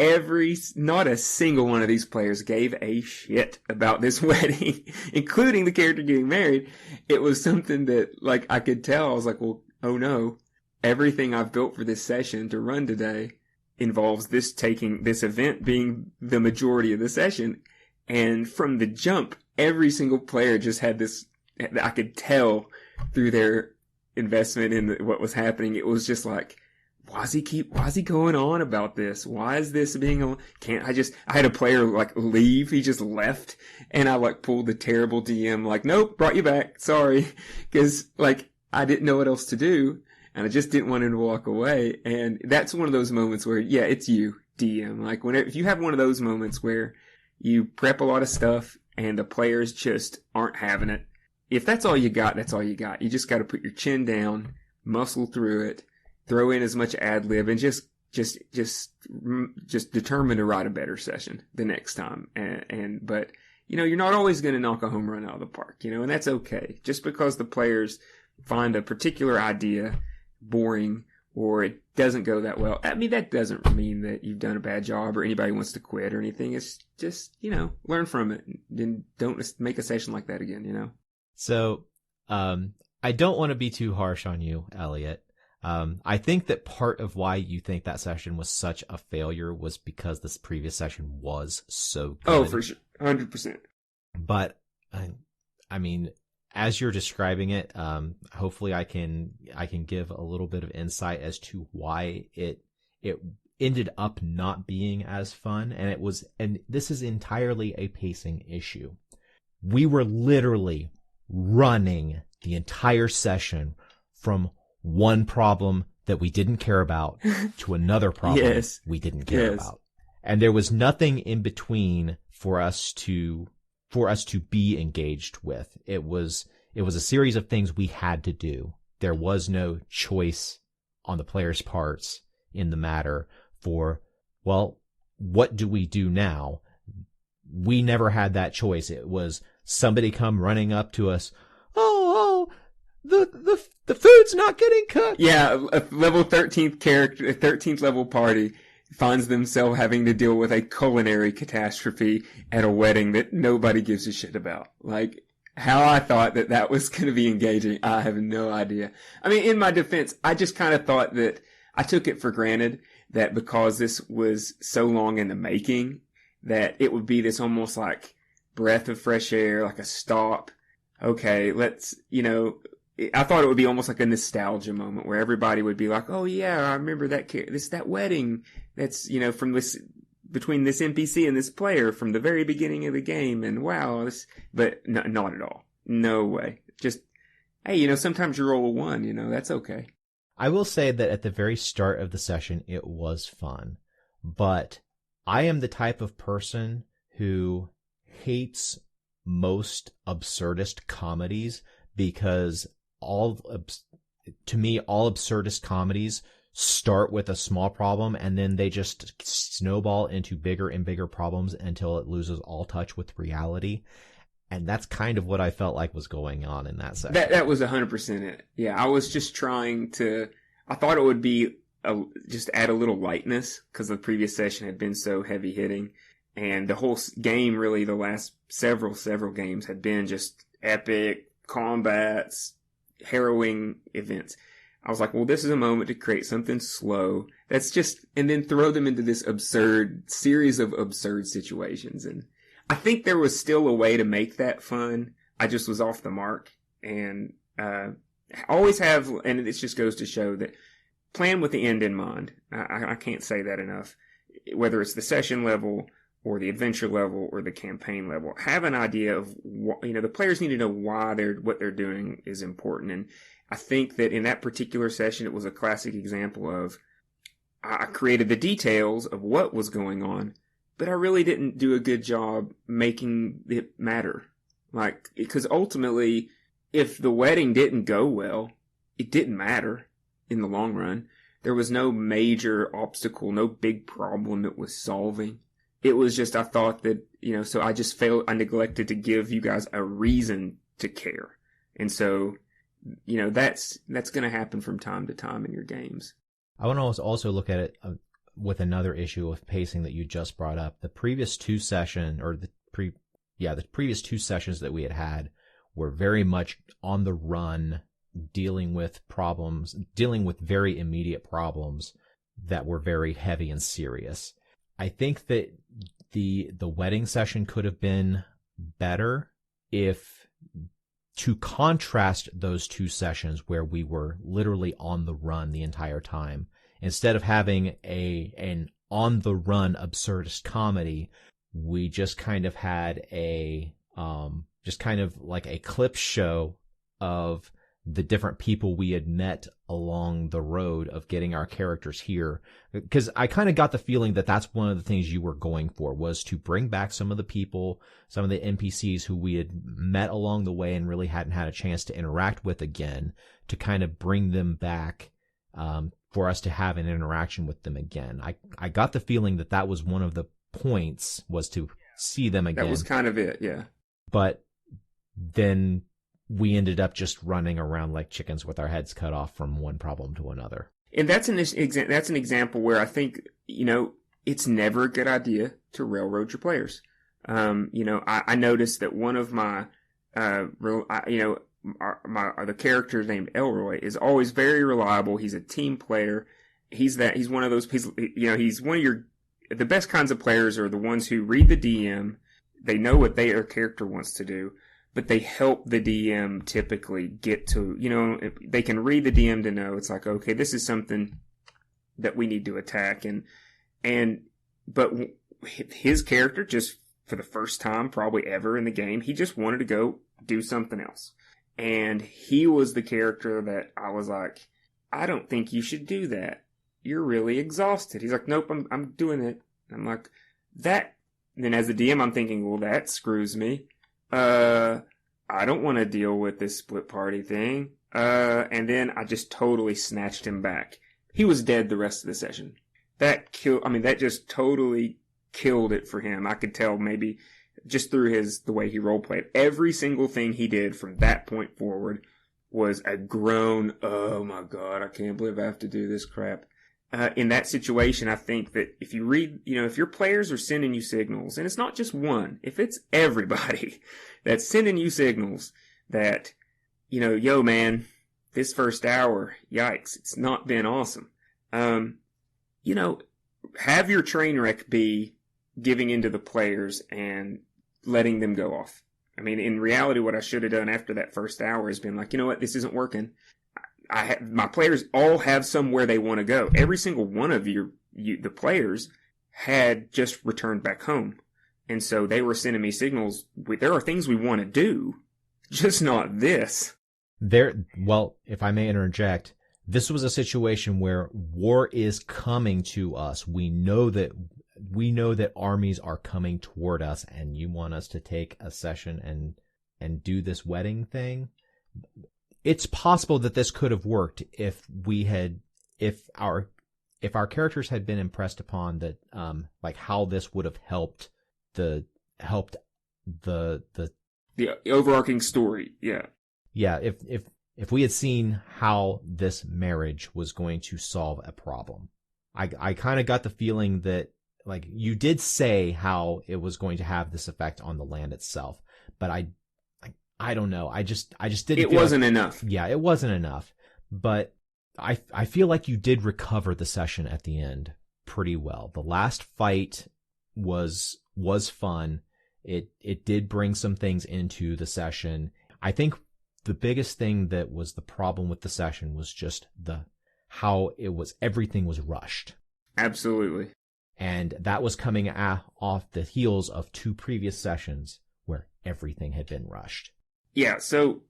not a single one of these players gave a shit about this wedding, including the character getting married. It was something that, like, I could tell. I was like, well, oh no, everything I've built for this session to run today involves this event being the majority of the session. And from the jump, every single player just had this, I could tell through their investment in what was happening. It was just like, why is he going on about this? Why is this I had a player like leave. He just left, and I like pulled the terrible DM, like, nope, brought you back. Sorry. Cause like, I didn't know what else to do, and I just didn't want him to walk away. And that's one of those moments where, yeah, it's you, DM. Like, if you have one of those moments where you prep a lot of stuff and the players just aren't having it. If that's all you got, that's all you got. You just got to put your chin down, muscle through it, throw in as much ad lib, and just determine to write a better session the next time. But you're not always going to knock a home run out of the park, and that's okay. Just because the players find a particular idea boring or it doesn't go that well, I mean, that doesn't mean that you've done a bad job or anybody wants to quit or anything. It's just, learn from it and don't make a session like that again, So, I don't want to be too harsh on you, Eliot. I think that part of why you think that session was such a failure was because this previous session was so good. Oh, for sure. 100%. But, I mean, as you're describing it, hopefully I can give a little bit of insight as to why it ended up not being as fun. And this is entirely a pacing issue. We were literally running the entire session from one problem that we didn't care about to another problem yes. we didn't care about. And there was nothing in between for us to be engaged with. It was a series of things we had to do. There was no choice on the players' parts in the matter for, well, what do we do now? We never had that choice. It was somebody come running up to us. Oh, the food's not getting cooked. Yeah, a level 13th character, a 13th level party finds themselves having to deal with a culinary catastrophe at a wedding that nobody gives a shit about. Like, how I thought that was going to be engaging, I have no idea. I mean, in my defense, I just kind of thought that I took it for granted that because this was so long in the making, that it would be this almost like breath of fresh air, like a stop. Okay, let's, I thought it would be almost like a nostalgia moment where everybody would be like, oh yeah, I remember that wedding that's, from this, between this NPC and this player from the very beginning of the game, and wow, but no, not at all. No way. Just, hey, sometimes you roll a 1, that's okay. I will say that at the very start of the session, it was fun, but I am the type of person who hates most absurdist comedies because to me, all absurdist comedies start with a small problem and then they just snowball into bigger and bigger problems until it loses all touch with reality. And that's kind of what I felt like was going on in that section. That was 100% it. Yeah, I was just I thought it would be just add a little lightness because the previous session had been so heavy hitting. And the whole game, really, the last several games had been just epic combats, harrowing events. I was like, well, this is a moment to create something slow. And then throw them into this series of absurd situations. And I think there was still a way to make that fun. I just was off the mark. And, always have, and it just goes to show that plan with the end in mind. I can't say that enough. Whether it's the session level or the adventure level or the campaign level, have an idea of what, the players need to know why what they're doing is important. And I think that in that particular session, it was a classic example of I created the details of what was going on, but I really didn't do a good job making it matter. Like, because ultimately, if the wedding didn't go well, it didn't matter in the long run. There was no major obstacle, no big problem it was solving. It was just, I thought that, so I neglected to give you guys a reason to care. And so, that's going to happen from time to time in your games. I want to also look at it with another issue of pacing that you just brought up. The previous two sessions that we had were very much on the run, dealing with very immediate problems that were very heavy and serious. I think that the wedding session could have been better if, to contrast those two sessions where we were literally on the run the entire time, instead of having an on the run absurdist comedy, we just kind of had like a clip show of the different people we had met along the road of getting our characters here. Because I kind of got the feeling that that's one of the things you were going for, was to bring back some of the people, some of the NPCs who we had met along the way and really hadn't had a chance to interact with again, to kind of bring them back, for us to have an interaction with them again. I got the feeling that that was one of the points, was to see them again. That was kind of it, yeah. But then we ended up just running around like chickens with our heads cut off from one problem to another. And that's an example where I think, it's never a good idea to railroad your players. I noticed that one of my, the character named Elroy is always very reliable. He's a team player. He's one of those people, he's one of the best kinds of players are the ones who read the DM. They know what their character wants to do, but they help the DM typically get to, they can read the DM to know it's like, okay, this is something that we need to attack. But his character, just for the first time probably ever in the game, he just wanted to go do something else. And he was the character that I was like, I don't think you should do that. You're really exhausted. He's like, nope, I'm doing it. I'm like, that. And then as the DM, I'm thinking, well, that screws me. I don't want to deal with this split party thing. And then I just totally snatched him back. He was dead the rest of the session. That just totally killed it for him. I could tell maybe just through the way he role played. Every single thing he did from that point forward was a groan. Oh my God, I can't believe I have to do this crap. In that situation, I think that if you read, if your players are sending you signals, and it's not just one, if it's everybody that's sending you signals that, yo man, this first hour, yikes, it's not been awesome. Have your train wreck be giving into the players and letting them go off. I mean, in reality, what I should have done after that first hour has been like, you know what, this isn't working. My players all have somewhere they want to go. Every single one of the players had just returned back home. And so they were sending me signals. There are things we want to do, just not this. Well, if I may interject, this was a situation where war is coming to us. We know that armies are coming toward us, and you want us to take a session and do this wedding thing. It's possible that this could have worked if our characters had been impressed upon that, like how this would have helped the overarching story. Yeah. Yeah. If we had seen how this marriage was going to solve a problem, I kind of got the feeling that, like, you did say how it was going to have this effect on the land itself, but I don't know. I just didn't. It wasn't enough. Yeah, it wasn't enough. But I feel like you did recover the session at the end pretty well. The last fight was fun. It did bring some things into the session. I think the biggest thing that was the problem with the session was just how everything was rushed. Absolutely. And that was coming off the heels of 2 previous sessions where everything had been rushed. Yeah, so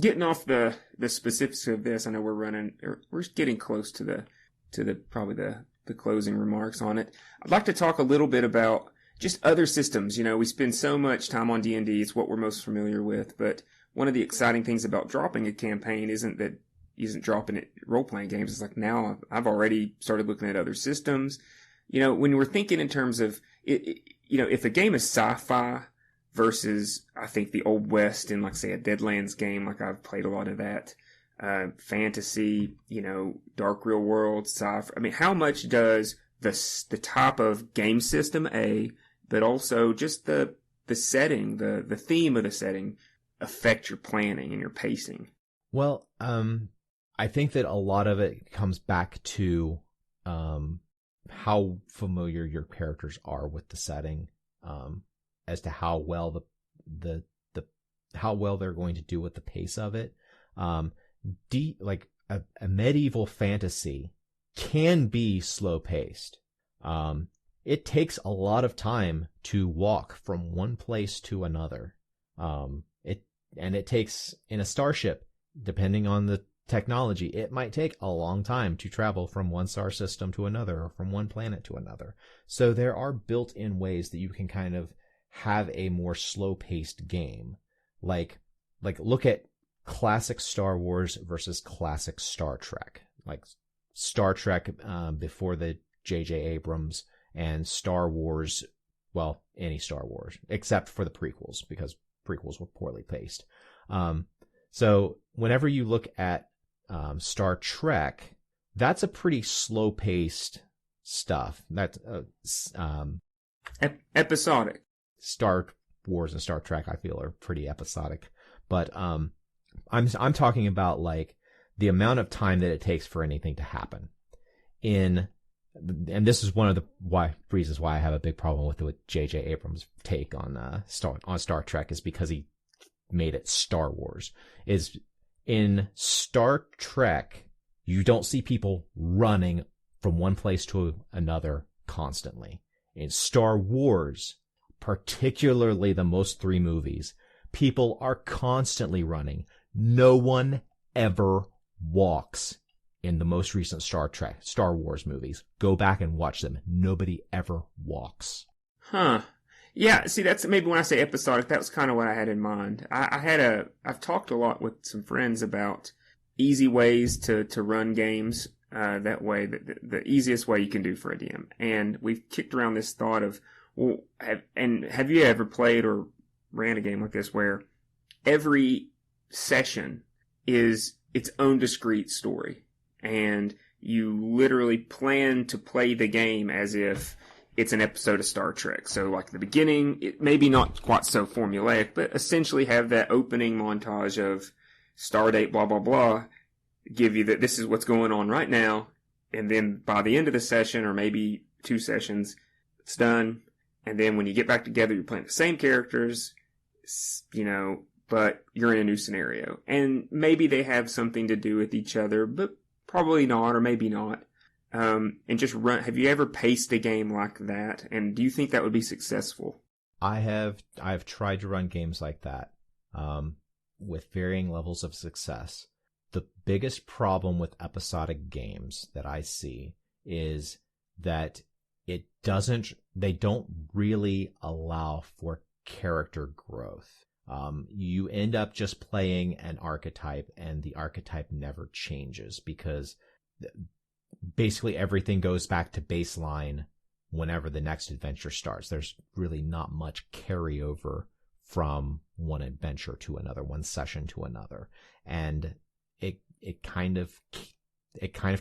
getting off the specifics of this, I know we're getting close to the probably the closing remarks on it. I'd like to talk a little bit about just other systems. We spend so much time on D&D, it's what we're most familiar with, but one of the exciting things about dropping a campaign isn't dropping it role-playing games. It's like, now I've already started looking at other systems. When we're thinking in terms of it, if a game is sci-fi versus, I think, the Old West in, like, say, a Deadlands game, like I've played a lot of that, fantasy, dark real world, sci-fi. I mean, how much does the type of game system, but also just the setting, the theme of the setting, affect your planning and your pacing? Well, I think that a lot of it comes back to how familiar your characters are with the setting, as to how well how well they're going to do with the pace of it. Like a medieval fantasy can be slow paced. It takes a lot of time to walk from one place to another. And it takes, in a starship, depending on the technology, it might take a long time to travel from one star system to another or from one planet to another. So there are built-in ways that you can kind of have a more slow-paced game. Like look at classic Star Wars versus classic Star Trek. Like Star Trek before the J.J. Abrams, and Star Wars, well, any Star Wars, except for the prequels, because prequels were poorly paced. So whenever you look at Star Trek, that's a pretty slow-paced stuff. That's episodic. Star Wars and Star Trek, I feel, are pretty episodic. But I'm talking about like the amount of time that it takes for anything to happen. And this is one of the reasons why I have a big problem with J.J. Abrams' take on Star Trek, is because he made it Star Wars. Is in Star Trek, you don't see people running from one place to another constantly. In Star Wars, particularly the most 3 movies, people are constantly running. No one ever walks in the most recent Star Wars movies. Go back and watch them. Nobody ever walks. Huh. Yeah, see, that's maybe when I say episodic, that was kind of what I had in mind. I've talked a lot with some friends about easy ways to run games that way, the easiest way you can do for a DM. And we've kicked around this thought of, well, have you ever played or ran a game like this where every session is its own discrete story, and you literally plan to play the game as if it's an episode of Star Trek. So like the beginning, it maybe not quite so formulaic, but essentially have that opening montage of Stardate, blah, blah, blah, give you that this is what's going on right now. And then by the end of the session, or maybe 2 sessions, it's done. And then when you get back together, you're playing the same characters, but you're in a new scenario. And maybe they have something to do with each other, but probably not, or maybe not. And just run. Have you ever paced a game like that? And do you think that would be successful? I've tried to run games like that, with varying levels of success. The biggest problem with episodic games that I see is that they don't really allow for character growth. You end up just playing an archetype, and the archetype never changes, because basically everything goes back to baseline whenever the next adventure starts. There's really not much carryover from one adventure to another, one session to another. And it kind of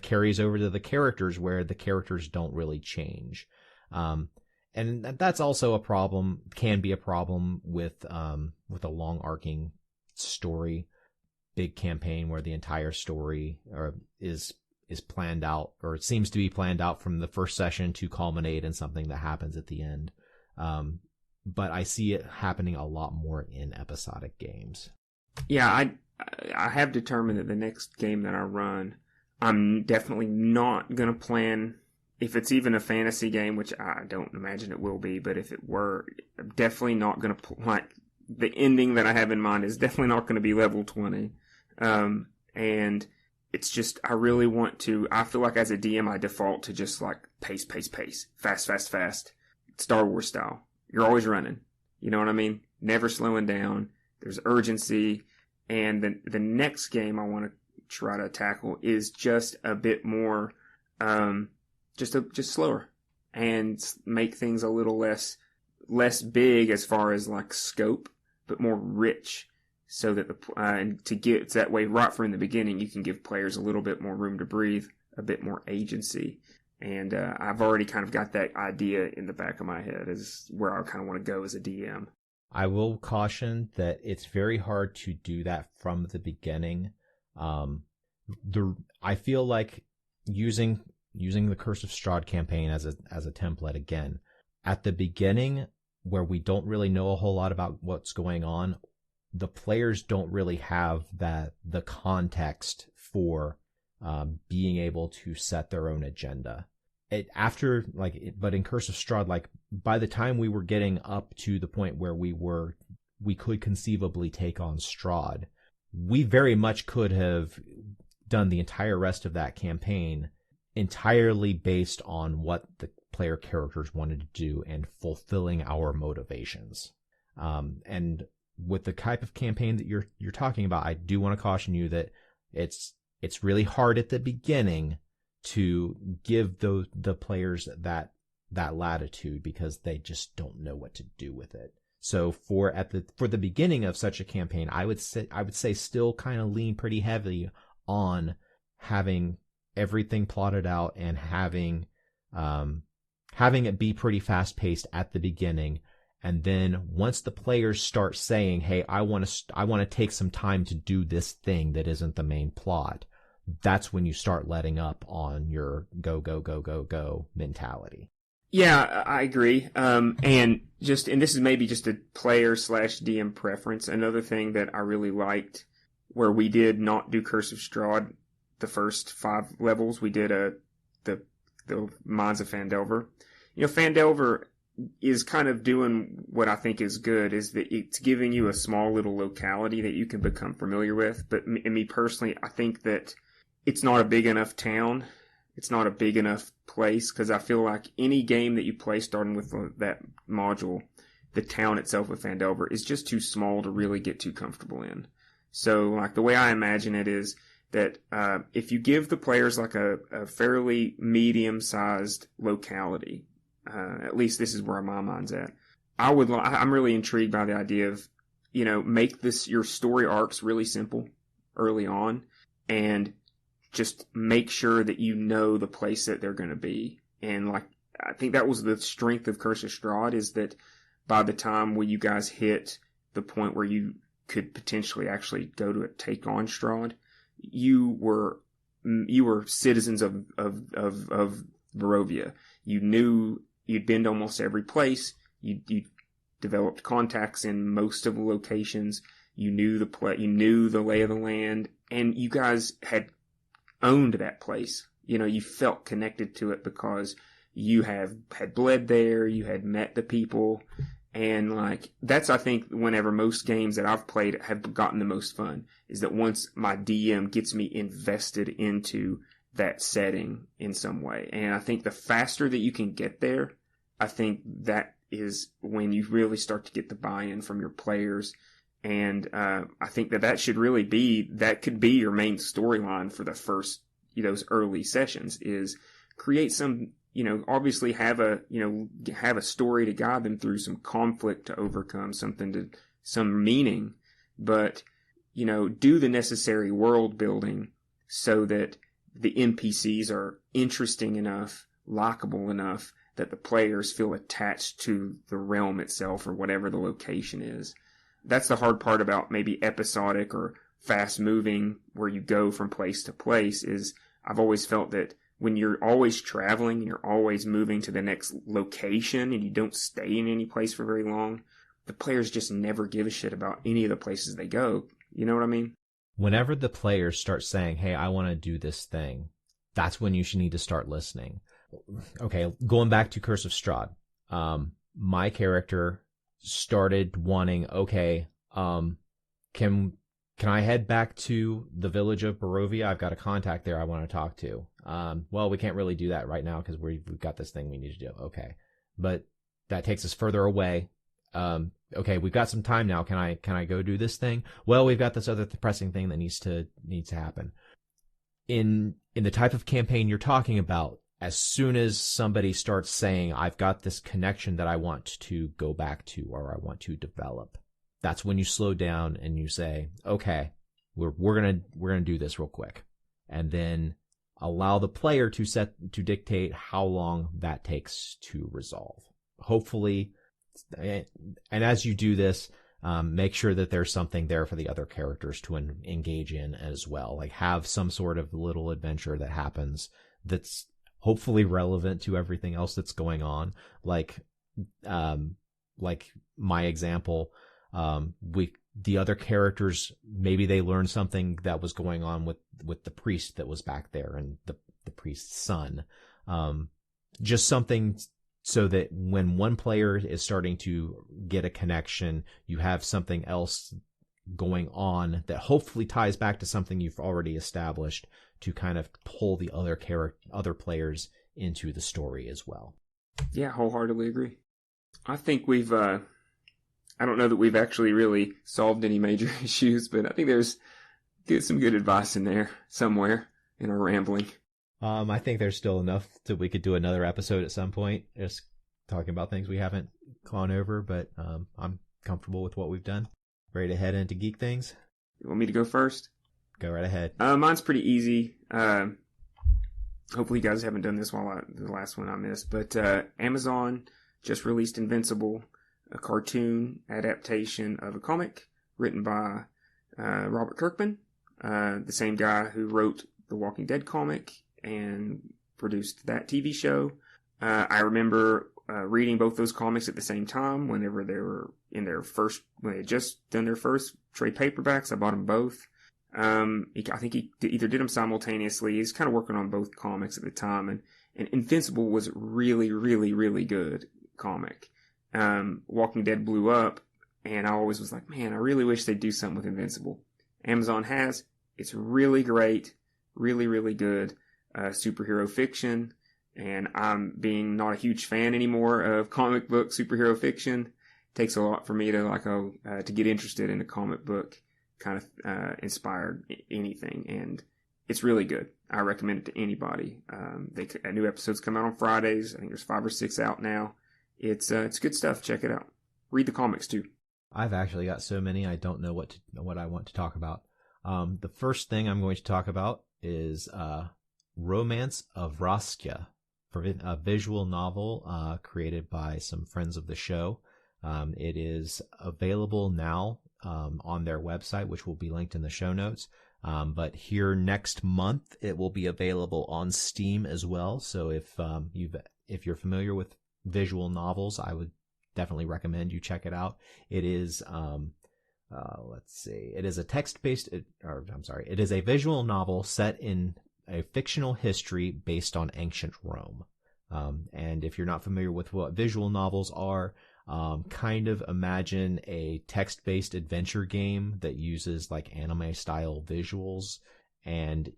carries over to the characters, where the characters don't really change. And that's also a problem, can be a problem with a long arcing story, big campaign where the entire story is planned out, or it seems to be planned out from the first session to culminate in something that happens at the end. But I see it happening a lot more in episodic games. Yeah, I have determined that the next game that I run, I'm definitely not going to plan, if it's even a fantasy game, which I don't imagine it will be, but if it were, I'm definitely not going to, like, the ending that I have in mind is definitely not going to be level 20. And it's just, I really want to, I feel like as a DM, I default to just like pace, fast, Star Wars style. You're always running. You know what I mean? Never slowing down. There's urgency. And the next game I want to try to tackle is just a bit more, just slower, and make things a little less big as far as like scope, but more rich, so that and to get that way right from the beginning, you can give players a little bit more room to breathe, a bit more agency. And I've already kind of got that idea in the back of my head is where I kind of want to go as a DM. I will caution that it's very hard to do that from the beginning. I feel like using the Curse of Strahd campaign as a template again, at the beginning, where we don't really know a whole lot about what's going on, the players don't really have the context for being able to set their own agenda. But in Curse of Strahd, like by the time we were getting up to the point where we were we could conceivably take on Strahd, we very much could have done the entire rest of that campaign entirely based on what the player characters wanted to do and fulfilling our motivations. And with the type of campaign that you're talking about, I do want to caution you that it's really hard at the beginning to give the players that latitude, because they just don't know what to do with it. So for the beginning of such a campaign, I would say still kind of lean pretty heavily on having everything plotted out and having it be pretty fast paced at the beginning. And then once the players start saying, "Hey, I want to take some time to do this thing that isn't the main plot," that's when you start letting up on your go go go go go mentality. Yeah, I agree. And this is maybe just a player / DM preference. Another thing that I really liked, where we did not do Curse of Strahd the first 5 levels, we did the Mines of Phandelver. Phandelver is kind of doing what I think is good, is that it's giving you a small little locality that you can become familiar with. But me personally, I think that it's not a big enough town. It's not a big enough place, because I feel like any game that you play starting with that module, the town itself of Phandelver is just too small to really get too comfortable in. So like the way I imagine it is that if you give the players like a fairly medium-sized locality, at least this is where my mind's at, I'm really intrigued by the idea of, make your story arcs really simple early on, and just make sure that you know the place that they're going to be. And I think that was the strength of Curse of Strahd, is that by the time when you guys hit the point where you could potentially actually go to take on Strahd, you were citizens of Barovia. You knew you'd been to almost every place. You developed contacts in most of the locations. You knew the lay of the land, and you guys had owned that place. You felt connected to it because you had bled there, you had met the people, and that's, I think, whenever most games that I've played have gotten the most fun, is that once my DM gets me invested into that setting in some way. And I think the faster that you can get there, I think that is when you really start to get the buy-in from your players. And I think that could be your main storyline for the first, those early sessions, is create some, obviously have a story to guide them through, some conflict to overcome, some meaning, but, do the necessary world building so that the NPCs are interesting enough, likable enough, that the players feel attached to the realm itself or whatever the location is. That's the hard part about maybe episodic or fast moving, where you go from place to place, is I've always felt that when you're always traveling and you're always moving to the next location and you don't stay in any place for very long, the players just never give a shit about any of the places they go. You know what I mean? Whenever the players start saying, "Hey, I want to do this thing," that's when you should need to start listening. Okay, going back to Curse of Strahd, my character started wanting, okay, can I head back to the village of Barovia? I've got a contact there I want to talk to. Well, we can't really do that right now because we've got this thing we need to do. Okay, but that takes us further away. Okay, we've got some time now. Can I go do this thing? Well, we've got this other pressing thing that needs to happen. In the type of campaign you're talking about, as soon as somebody starts saying, "I've got this connection that I want to go back to, or I want to develop," that's when you slow down and you say, "Okay, we're gonna do this real quick," and then allow the player to dictate how long that takes to resolve. Hopefully, and as you do this, make sure that there's something there for the other characters to engage in as well. Have some sort of little adventure that happens that's hopefully relevant to everything else that's going on. Like my example, the other characters, maybe they learned something that was going on with the priest that was back there and the priest's son. Just something so that when one player is starting to get a connection, you have something else going on that hopefully ties back to something you've already established to kind of pull the other players into the story as well. Yeah, wholeheartedly agree. I think we've, I don't know that we've actually really solved any major issues, but I think there's some good advice in there somewhere in our rambling. I think there's still enough that we could do another episode at some point, just talking about things we haven't gone over, but I'm comfortable with what we've done. Ready to head into geek things? You want me to go first? Go right ahead. Mine's pretty easy. Hopefully you guys haven't done this while the last one I missed, but Amazon just released Invincible, a cartoon adaptation of a comic written by Robert Kirkman, the same guy who wrote the Walking Dead comic and produced that TV show. I remember reading both those comics at the same time whenever they were in when they had just done their first trade paperbacks. I bought them both. I think he either did them simultaneously. He's kind of working on both comics at the time, and Invincible was really, really, really good comic. Walking Dead blew up, and I always was like, man, I really wish they'd do something with Invincible. Amazon has. It's really great, really, really good superhero fiction, and I'm being not a huge fan anymore of comic book superhero fiction. It takes a lot for me to to get interested in a comic book kind of inspired anything, and it's really good. I recommend it to anybody. New episodes come out on Fridays. I think there's 5 or 6 out now. It's good stuff. Check it out. Read the comics too. I've actually got so many I don't know what I want to talk about. The first thing I'm going to talk about is Romance of Roskia, a visual novel created by some friends of the show. It is available now on their website, which will be linked in the show notes. But here next month, it will be available on Steam as well. So if you're familiar with visual novels, I would definitely recommend you check it out. It is it is it is a visual novel set in a fictional history based on ancient Rome. And if you're not familiar with what visual novels are, kind of imagine a text-based adventure game that uses like anime style visuals, and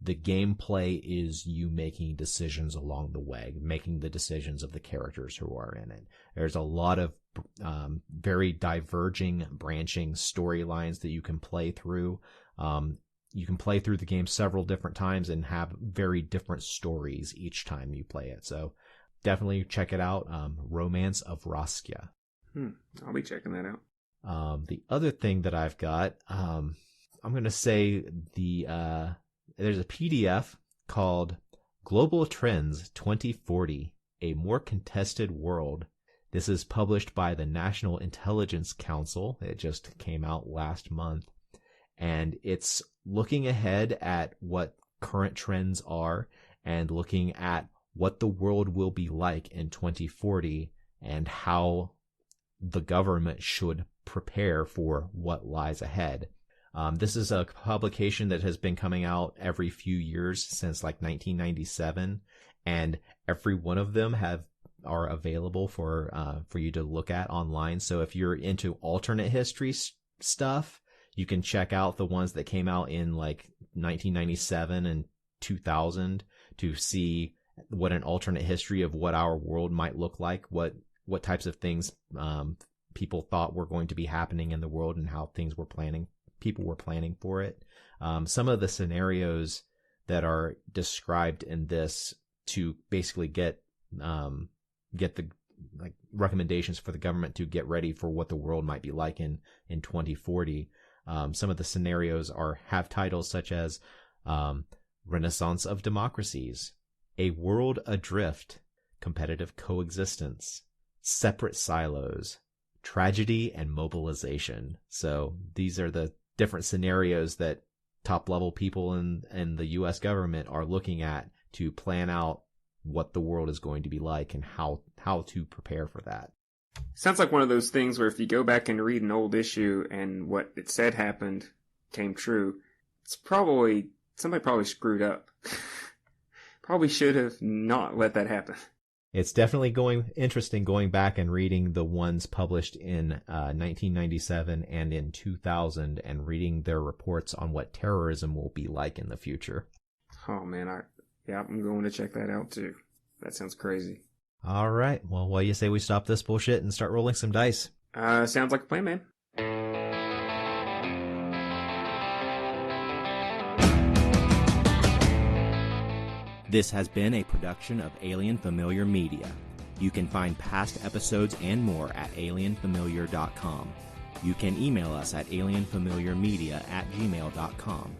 the gameplay is you making decisions along the way, making the decisions of the characters who are in it. There's a lot of very diverging, branching storylines that you can play through. You can play through the game several different times and have very different stories each time you play it. So definitely check it out. Romance of Roskia. I'll be checking that out. The other thing that I've got, I'm going to say there's a PDF called Global Trends 2040, A More Contested World. This is published by the National Intelligence Council. It just came out last month. And it's looking ahead at what current trends are and looking at what the world will be like in 2040 and how the government should prepare for what lies ahead. This is a publication that has been coming out every few years since like 1997, and every one of them are available for you to look at online. So if you're into alternate history stuff, you can check out the ones that came out in like 1997 and 2000 to see what an alternate history of what our world might look like, what types of things people thought were going to be happening in the world, and how people were planning for it. Some of the scenarios that are described in this to basically get the like recommendations for the government to get ready for what the world might be like in 2040. Some of the scenarios have titles such as Renaissance of Democracies, A World Adrift, Competitive Coexistence, Separate Silos, Tragedy and Mobilization. So these are the different scenarios that top level people in the U.S. government are looking at to plan out what the world is going to be like and how to prepare for that. Sounds like one of those things where if you go back and read an old issue and what it said happened came true, somebody probably screwed up. Probably should have not let that happen. It's definitely interesting going back and reading the ones published in 1997 and in 2000 and reading their reports on what terrorism will be like in the future. Oh, man. I'm going to check that out, too. That sounds crazy. All right. Well, what do you say we stop this bullshit and start rolling some dice? Sounds like a plan, man. This has been a production of Alien Familiar Media. You can find past episodes and more at alienfamiliar.com. You can email us at alienfamiliarmedia@gmail.com.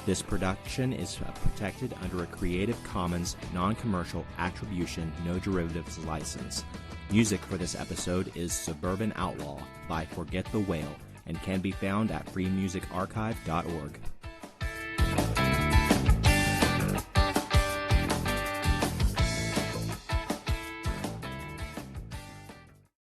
This production is protected under a Creative Commons non-commercial attribution, no derivatives license. Music for this episode is Suburban Outlaw by Forget the Whale and can be found at freemusicarchive.org.